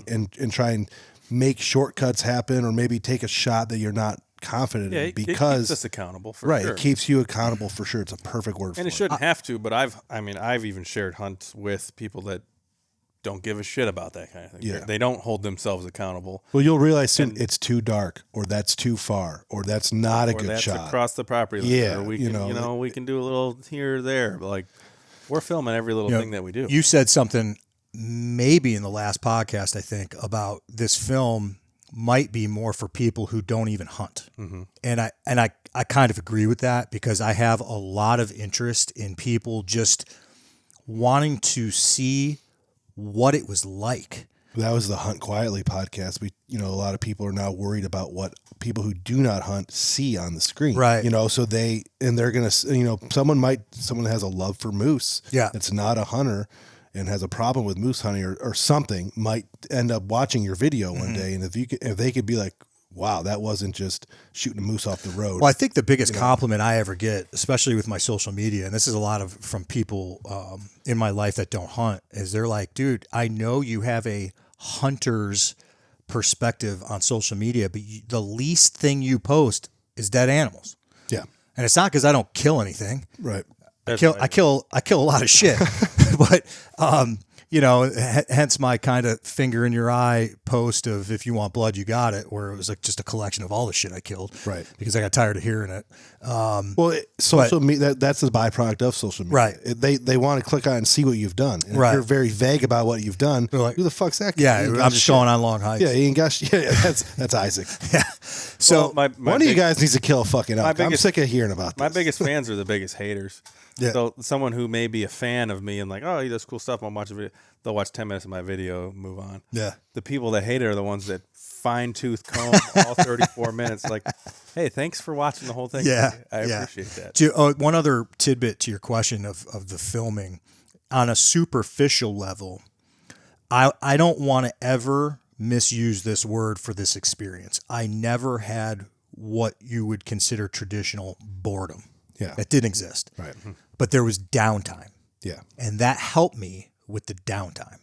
and try and make shortcuts happen, or maybe take a shot that you're not confident in, because it keeps us accountable for sure. It keeps you accountable for sure. It's a perfect word for it. And it shouldn't have to, but I've even shared hunts with people that don't give a shit about that kind of thing. Yeah. They don't hold themselves accountable. Well, you'll realize soon it's too dark, or that's too far, or that's not a good that's shot. Across the property line. Yeah, or we can, we can do a little here or there, but like, we're filming every little thing that we do. You said something maybe in the last podcast, I think, about this film might be more for people who don't even hunt. And I kind of agree with that, because I have a lot of interest in people just wanting to see what it was like. That was the Hunt Quietly podcast. A lot of people are now worried about what people who do not hunt see on the screen. Right. So they're going to, someone has a love for moose. Yeah. That's not a hunter and has a problem with moose hunting or something, might end up watching your video one day. And if they could be like, wow, that wasn't just shooting a moose off the road. Well, I think the biggest compliment I ever get, especially with my social media, and this is a lot of from people in my life that don't hunt, is they're like, dude, I know you have a hunter's perspective on social media, but the least thing you post is dead animals. Yeah. And it's not because I don't kill anything. Right. I kill a lot of shit, but hence my kind of finger in your eye post of if you want blood, you got it, where it was like just a collection of all the shit I killed. Right. Because I got tired of hearing it. Social media, that's the byproduct of social media. Right. They want to click on and see what you've done. And right. If you're very vague about what you've done, they're like, who the fuck's that guy? Yeah, I'm just going on long hikes. Yeah, he ain't got shit. Yeah, that's Isaac. Yeah. So my one of you guys needs to kill a fucking elk. I'm sick of hearing about this. My biggest fans are the biggest haters. Yeah. So someone who may be a fan of me and like, oh, he does cool stuff, I'll watch a video. They'll watch 10 minutes of my video, move on. Yeah. The people that hate it are the ones that fine-tooth comb all 34 minutes. Like, hey, thanks for watching the whole thing. Yeah. I appreciate that. One other tidbit to your question of the filming. On a superficial level, I don't want to ever misuse this word for this experience. I never had what you would consider traditional boredom. Yeah. That didn't exist. Right. But there was downtime. Yeah. And that helped me with the downtime.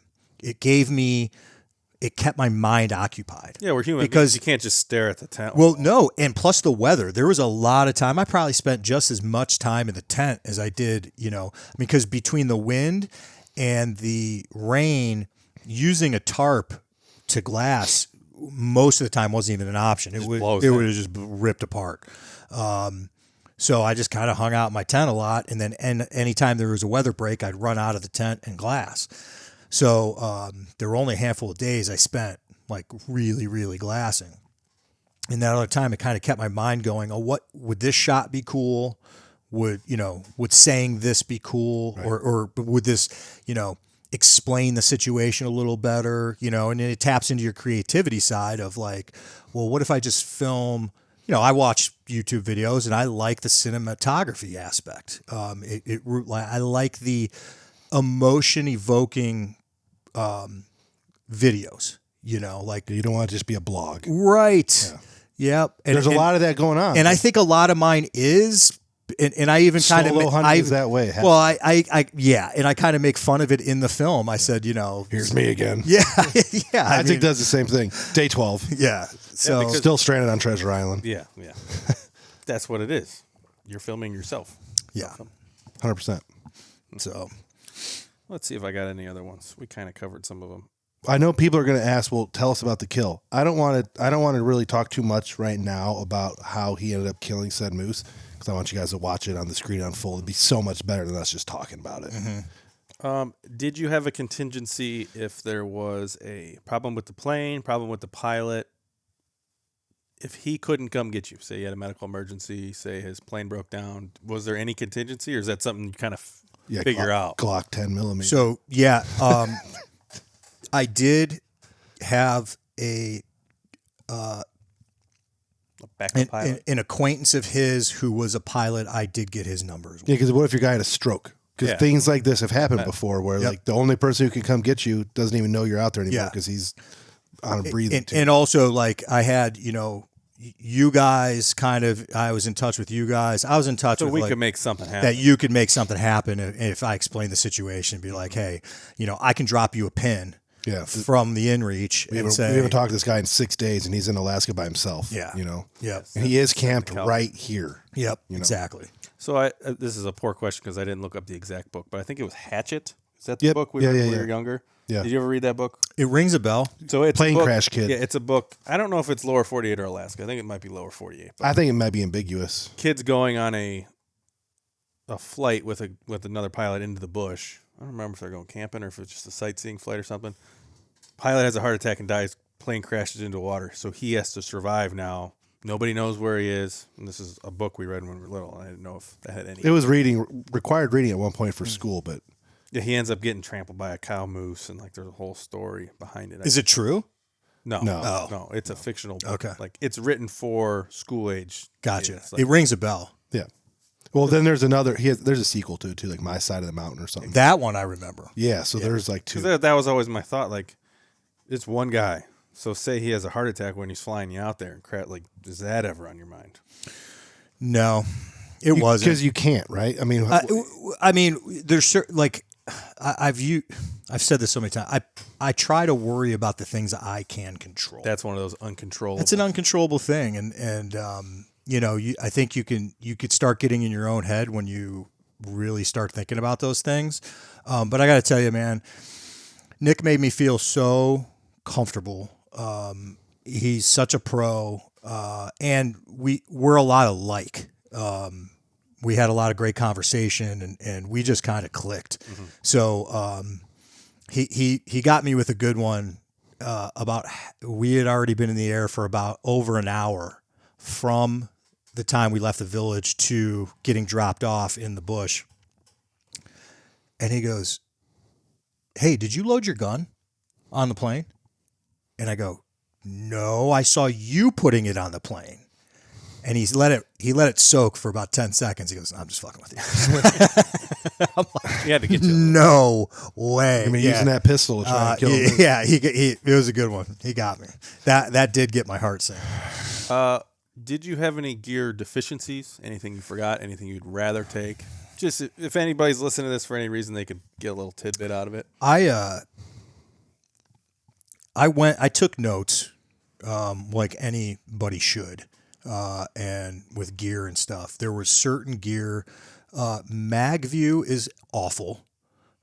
it kept my mind occupied. Yeah, we're human because beings. You can't just stare at the tent. Well, no, and plus the weather. There was a lot of time. I probably spent just as much time in the tent as I did, because between the wind and the rain, using a tarp to glass most of the time wasn't even an option. It would have just ripped apart. So I just kind of hung out in my tent a lot, and then anytime there was a weather break, I'd run out of the tent and glass. So there were only a handful of days I spent like really, really glassing. And that other time, it kind of kept my mind going. Oh, what would this shot be cool? Would saying this be cool, right. or would this, explain the situation a little better? And then it taps into your creativity side of like, well, what if I just film? I watch YouTube videos and I like the cinematography aspect. I like the emotion evoking videos, like you don't want to just be a blog. Right. Yeah. Yep. There's a lot of that going on. And I think a lot of mine is, and I even kind of, is that way. Well, and I kind of make fun of it in the film. I said, here's me again. Yeah. Yeah. I think does the same thing. Day 12. Yeah. So still stranded on Treasure Island. Yeah. Yeah. That's what it is. You're filming yourself. Yeah. 100%. So let's see if I got any other ones. We kind of covered some of them. I know people are going to ask, well, tell us about the kill. I don't want to really talk too much right now about how he ended up killing said moose, because I want you guys to watch it on the screen unfold. It'd be so much better than us just talking about it. Mm-hmm. Did you have a contingency if there was a problem with the plane, problem with the pilot? If he couldn't come get you, say you had a medical emergency, say his plane broke down, was there any contingency, or is that something you kind of figure out? Glock 10 millimeter. So, yeah, I did have an acquaintance of his who was a pilot. I did get his numbers. Yeah, because what if your guy had a stroke? Because things like this have happened before, where like the only person who can come get you doesn't even know you're out there anymore because he's on a breathing tube. And also, like, I had, you guys I was in touch with you guys. I was in touch with we could make something happen. That you could make something happen if I explain the situation. Be like, hey, I can drop you a pin. Yeah, from the inReach. We haven't talked to this guy in 6 days, and he's in Alaska by himself. Yeah, Yep. And he is camped right here. Yep, exactly. So this is a poor question because I didn't look up the exact book, but I think it was Hatchet. Is that the book we read when we were younger? Yeah. Did you ever read that book? It rings a bell. So it's Plane a book, Crash Kid. Yeah, it's a book. I don't know if it's lower 48 or Alaska. I think it might be lower 48. I think it might be ambiguous. Kids going on a flight with another pilot into the bush. I don't remember if they're going camping or if it's just a sightseeing flight or something. Pilot has a heart attack and dies. Plane crashes into water, so he has to survive now. Nobody knows where he is. And this is a book we read when we were little. I didn't know if that had any. It was required reading at one point for school, but yeah, he ends up getting trampled by a cow moose, and like there's a whole story behind it. Is it true? No. It's a fictional book. Okay, like it's written for school age. Gotcha. Like, it rings a bell. Yeah. Well, then there's another. There's a sequel to it too, like My Side of the Mountain or something. That one I remember. Yeah. So there's like two. That was always my thought. Like, it's one guy. So say he has a heart attack when he's flying you out there and crap. Like, is that ever on your mind? No, it wasn't, because you can't. Right. I mean, there's certain like I've said this so many times. I try to worry about the things that I can control. That's one of those uncontrollable. That's an uncontrollable thing, and I think you could start getting in your own head when you really start thinking about those things. But I got to tell you, man, Nick made me feel so comfortable. He's such a pro, and we're a lot alike. We had a lot of great conversation, and we just kind of clicked. Mm-hmm. So he got me with a good one. We had already been in the air for about over an hour from the time we left the village to getting dropped off in the bush. And he goes, "Hey, did you load your gun on the plane?" And I go, "No, I saw you putting it on the plane." And he let it soak for about 10 seconds. He goes, "I'm just fucking with you." I'm like, he had to get you. No way. I mean, using that pistol to try and kill him. Yeah, it was a good one. He got me. That did get my heart singing. Did you have any gear deficiencies? Anything you forgot? Anything you'd rather take? Just if anybody's listening to this for any reason, they could get a little tidbit out of it. I took notes, like anybody should, and with gear and stuff. There was certain gear. Mag view is awful.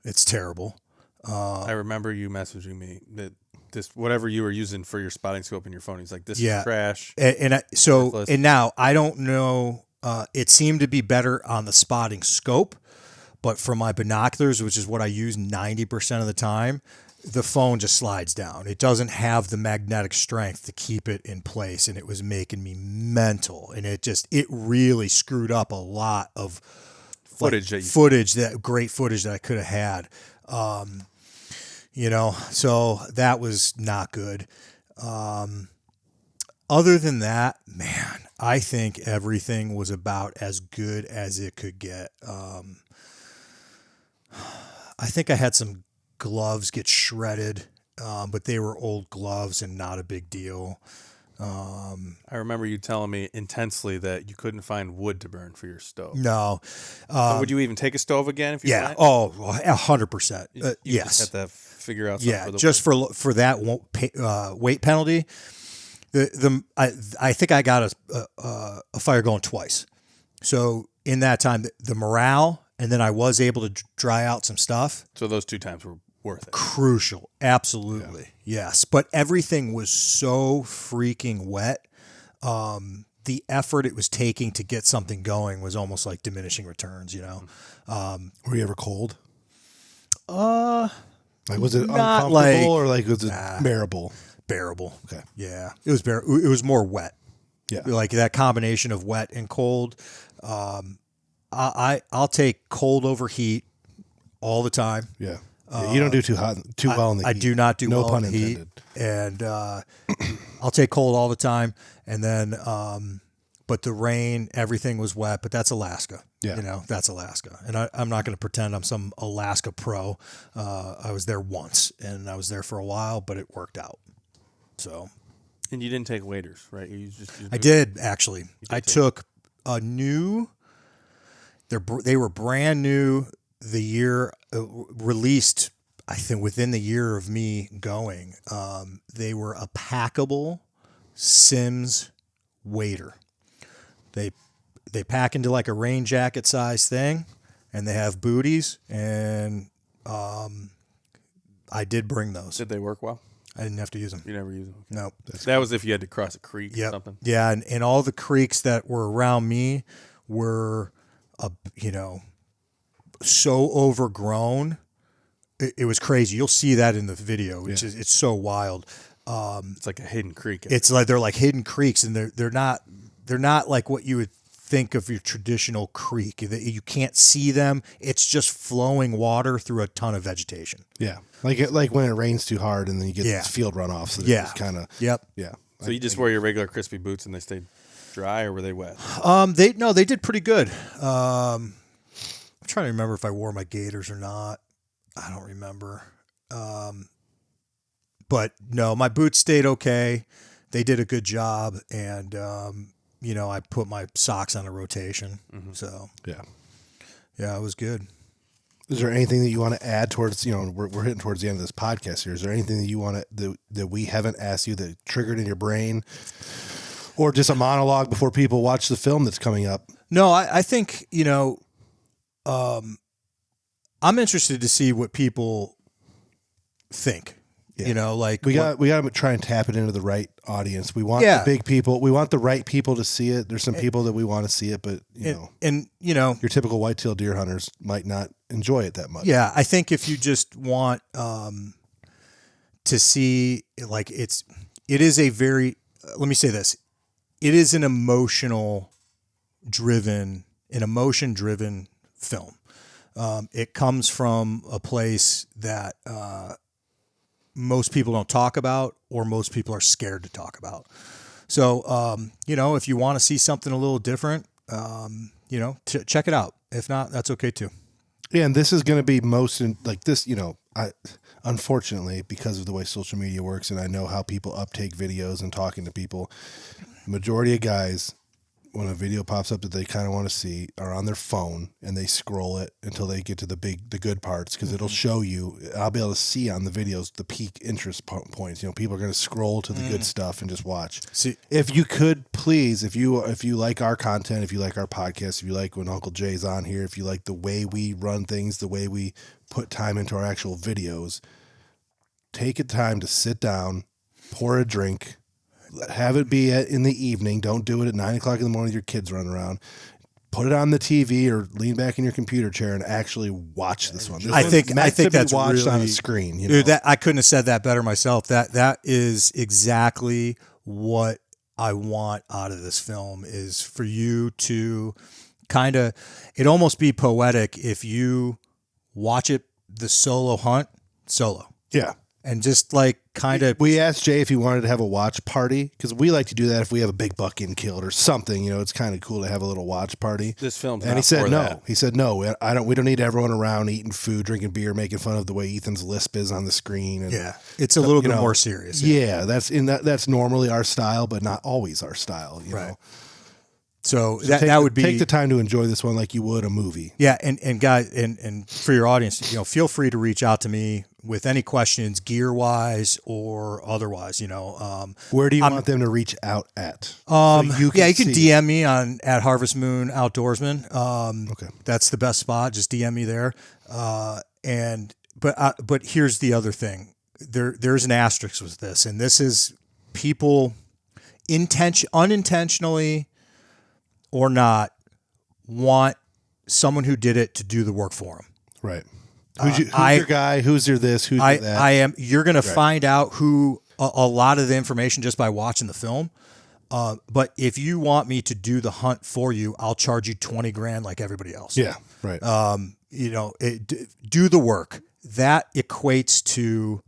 It's terrible. I remember you messaging me that this whatever you were using for your spotting scope in your phone. He's like, "This is trash." And now I don't know. It seemed to be better on the spotting scope, but for my binoculars, which is what I use 90% of the time, the phone just slides down. It doesn't have the magnetic strength to keep it in place, and it was making me mental. And it really screwed up a lot of great footage that I could have had. So that was not good. Other than that, man, I think everything was about as good as it could get. I think I had some gloves get shredded, but they were old gloves and not a big deal. I remember you telling me intensely that you couldn't find wood to burn for your stove. No. So would you even take a stove again if you Yeah. find it? Oh, 100%. You Yes. just have to figure out something for the just for that weight penalty. I think I got a fire going twice. So in that time, the morale, and then I was able to dry out some stuff. So those 2 times were worth it. Crucial. Absolutely. Yeah. Yes. But everything was so freaking wet. The effort it was taking to get something going was almost like diminishing returns, Were you ever cold? Like, was it not uncomfortable or like was it bearable? Bearable. Okay. Yeah. It was it was more wet. Yeah. Like that combination of wet and cold. I'll take cold over heat all the time. Yeah. You don't do too well in the heat. I do not do no well pun in the heat. intended. And I'll take cold all the time. And then, but the rain, everything was wet. But that's Alaska. Yeah. That's Alaska. And I'm not going to pretend I'm some Alaska pro. I was there once, and I was there for a while, but it worked out. So. And you didn't take waders, right? I did, actually. I took a new. They were brand new the year released, I think within the year of me going. They were a packable Sims wader. They pack into like a rain jacket size thing, and they have booties, and I did bring those. Did they work well? I didn't have to use them. You never use them? Okay. No. That was if you had to cross a creek or something? Yeah, and all the creeks that were around me were, so overgrown. It was crazy. You'll see that in the video. It's so wild. It's like a hidden creek. It's like they're like hidden creeks, and they're not like what you would think of your traditional creek. You can't see them. It's just flowing water through a ton of vegetation. Yeah. Like when it rains too hard and then you get this field runoff. So it's kind of. Yep. Yeah. So you just wear your regular crispy boots and they stayed dry, or were they wet? They did pretty good. I'm trying to remember if I wore my gaiters or not. I don't remember. But no, my boots stayed okay. They did a good job, and I put my socks on a rotation. Mm-hmm. So yeah, it was good. Is there anything that you want to add towards, we're hitting towards the end of this podcast here. Is there anything that you want to, that we haven't asked you that triggered in your brain, or just a monologue before people watch the film that's coming up? No, I think, I'm interested to see what people think. Yeah. We got to try and tap it into the right audience. We want the big people. We want the right people to see it. There's some people that we want to see it, but your typical whitetail deer hunters might not enjoy it that much. Yeah, I think if you just want to see, like, it is a very, let me say this, it is an emotion driven film. It comes from a place that most people don't talk about, or most people are scared to talk about. So, if you want to see something a little different, check it out. If not, that's okay too. Yeah, and this is going to be unfortunately, because of the way social media works, and I know how people uptake videos and talking to people, majority of guys when a video pops up that they kind of want to see are on their phone and they scroll it until they get to the good parts, because it'll show you. I'll be able to see on the videos the peak interest points. You know, people are going to scroll to the good stuff and just watch. See, if you could please, if you like our content, if you like our podcast, if you like when Uncle Jay's on here, if you like the way we run things, the way we put time into our actual videos, take a time to sit down, pour a drink, have it be in the evening. Don't do it at 9 o'clock in the morning with your kids running around. Put it on the TV or lean back in your computer chair and actually watch this one. I think that's watched really, on a screen. You know? Dude, that I couldn't have said that better myself. That is exactly what I want out of this film, is for you to kind of, it almost be poetic if you watch it, the solo hunt solo. Yeah. And just like kind of, we asked Jay if he wanted to have a watch party, because we like to do that if we have a big buck getting killed or something. You know, it's kind of cool to have a little watch party. This film's and not he said for no. that. He said no. We don't need everyone around eating food, drinking beer, making fun of the way Ethan's lisp is on the screen. And, yeah, it's a little bit more serious. Yeah, that's normally our style, but not always our style. You know. So that would be, take the time to enjoy this one like you would a movie. Yeah, and guys, and for your audience, you know, feel free to reach out to me with any questions, gear wise or otherwise. You know, where do you want them to reach out at? You can DM me at Harvest Moon Outdoorsman. Okay, that's the best spot. Just DM me there. But here's the other thing. There's an asterisk with this, and this is people unintentionally or not want someone who did it to do the work for them. Right. Who's your guy? Who's your this? Who's your that? You're going to find out who a lot of the information just by watching the film. But if you want me to do the hunt for you, I'll charge you $20,000 like everybody else. Yeah. Right. You know, do the work. That equates to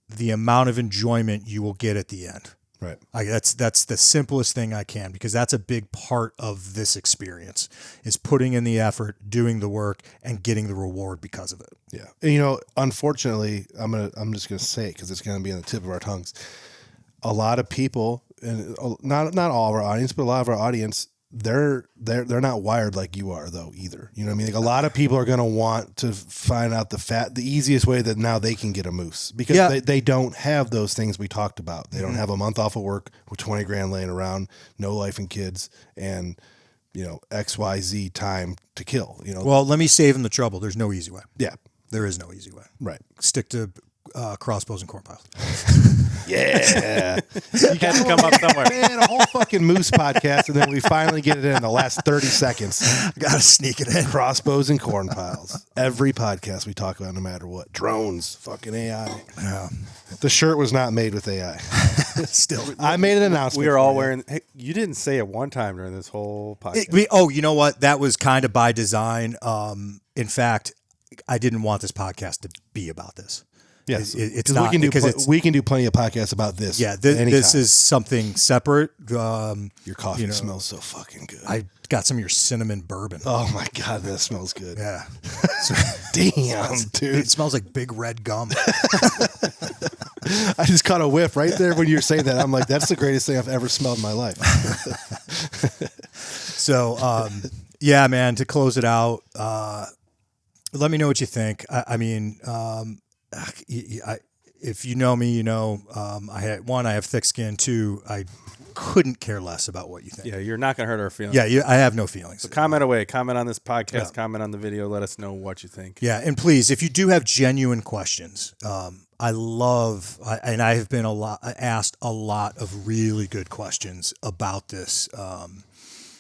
the amount of enjoyment you will get at the end. Right. That's the simplest thing I can, because that's a big part of this experience, is putting in the effort, doing the work, and getting the reward because of it. Yeah. And, you know, unfortunately, I'm just gonna say it because it's gonna be on the tip of our tongues. A lot of people, and not all of our audience, but a lot of our audience, they're not wired like you are though either. You know what I mean? Like, a lot of people are gonna want to find out the easiest way that now they can get a moose, because they don't have those things we talked about. They don't have a month off of work with $20,000 laying around, no life and kids, and you know, XYZ time to kill. You know. Well, let me save them the trouble. There's no easy way. Yeah. There is no easy way. Right. Stick to crossbows and corn piles. Yeah. You got to come up somewhere. Man, a whole fucking moose podcast, and then we finally get it in the last 30 seconds. Gotta sneak it in. Crossbows and corn piles. Every podcast we talk about, no matter what. Drones, fucking AI. Yeah. The shirt was not made with AI. Still, I made an announcement. We are all wearing. Hey, you didn't say it one time during this whole podcast. you know what? That was kind of by design. In fact, I didn't want this podcast to be about this. Yes, it's not, we can do plenty of podcasts about this. Yeah, this is something separate. Your coffee smells so fucking good. I got some of your cinnamon bourbon. Oh my god, that smells good. Yeah, damn, dude, it smells like big red gum. I just caught a whiff right there when you were saying that. I'm like, that's the greatest thing I've ever smelled in my life. So, yeah, man. To close it out, let me know what you think. I mean. If you know me, you know, I have thick skin. Two, I couldn't care less about what you think. Yeah, you're not going to hurt our feelings. Yeah, I have no feelings. So comment away. Comment on this podcast. Comment on the video. Let us know what you think. Yeah, and please, if you do have genuine questions, I have been asked a lot of really good questions about this.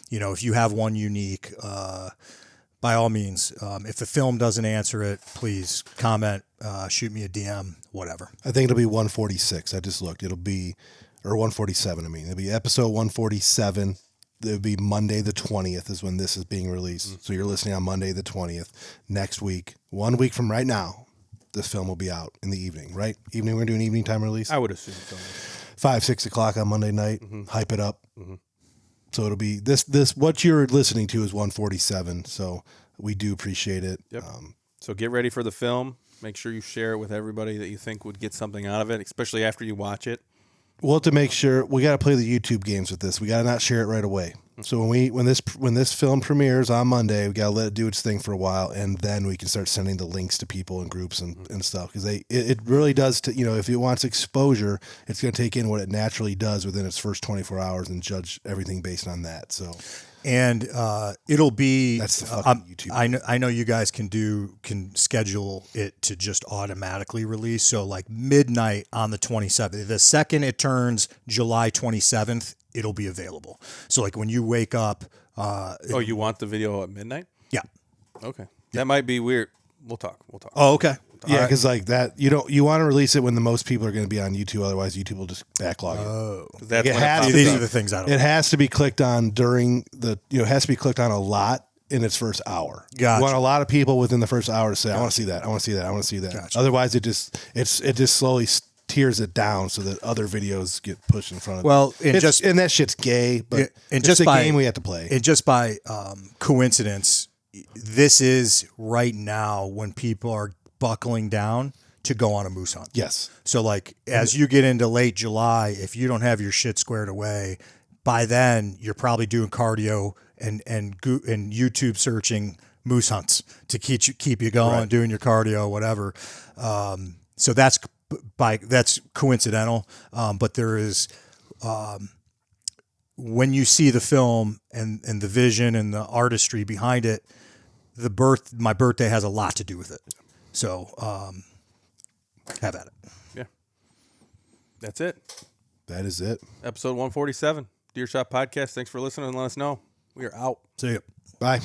You know, if you have one unique, by all means, if the film doesn't answer it, please comment, shoot me a DM, whatever. I think it'll be 146. I just looked. It'll be, or 147. I mean, it'll be episode 147. It'll be Monday the 20th is when this is being released. Mm-hmm. So you're listening on Monday the 20th. Next week, 1 week from right now, this film will be out in the evening, right? Evening, we're doing evening time release? I would assume so. 5, 6 o'clock on Monday night. Mm-hmm. Hype it up. Mm-hmm. So it'll be this what you're listening to is 147. So we do appreciate it. Yep. So get ready for the film. Make sure you share it with everybody that you think would get something out of it, especially after you watch it. We'll have to make sure we got to play the YouTube games with this. We got to not share it right away. So when this film premieres on Monday, we gotta let it do its thing for a while, and then we can start sending the links to people and groups and stuff, because it really does. If it wants exposure, it's gonna take in what it naturally does within its first 24 hours and judge everything based on that. So. And it'll be. That's the fucking YouTube. I know you guys can schedule it to just automatically release. So like midnight on the 27th. The second it turns July 27th, it'll be available. So like when you wake up. You want the video at midnight? Yeah. Okay. That might be weird. We'll talk. Oh, okay. Yeah, because like that, you want to release it when the most people are going to be on YouTube. Otherwise, YouTube will just backlog it. Oh, That's these are the things I don't. It has to be clicked on during the. It has to be clicked on a lot in its first hour. Gotcha. You want a lot of people within the first hour to say, "I want to see that. I want to see that. I want to see that." Gotcha. Otherwise, it just slowly tears it down so that other videos get pushed in front of it. Well, and that shit's gay, but and it's just a by, game we have to play. And just by coincidence, this is right now when people are buckling down to go on a moose hunt. Yes. So like as you get into late July, if you don't have your shit squared away, by then you're probably doing cardio and YouTube searching moose hunts to keep you going, right. Doing your cardio, whatever. So that's coincidental. But there is when you see the film and the vision and the artistry behind it, my birthday has a lot to do with it. So, have at it. Yeah. That's it. That is it. Episode 147, Deer Shot Podcast. Thanks for listening and let us know. We are out. See you. Bye.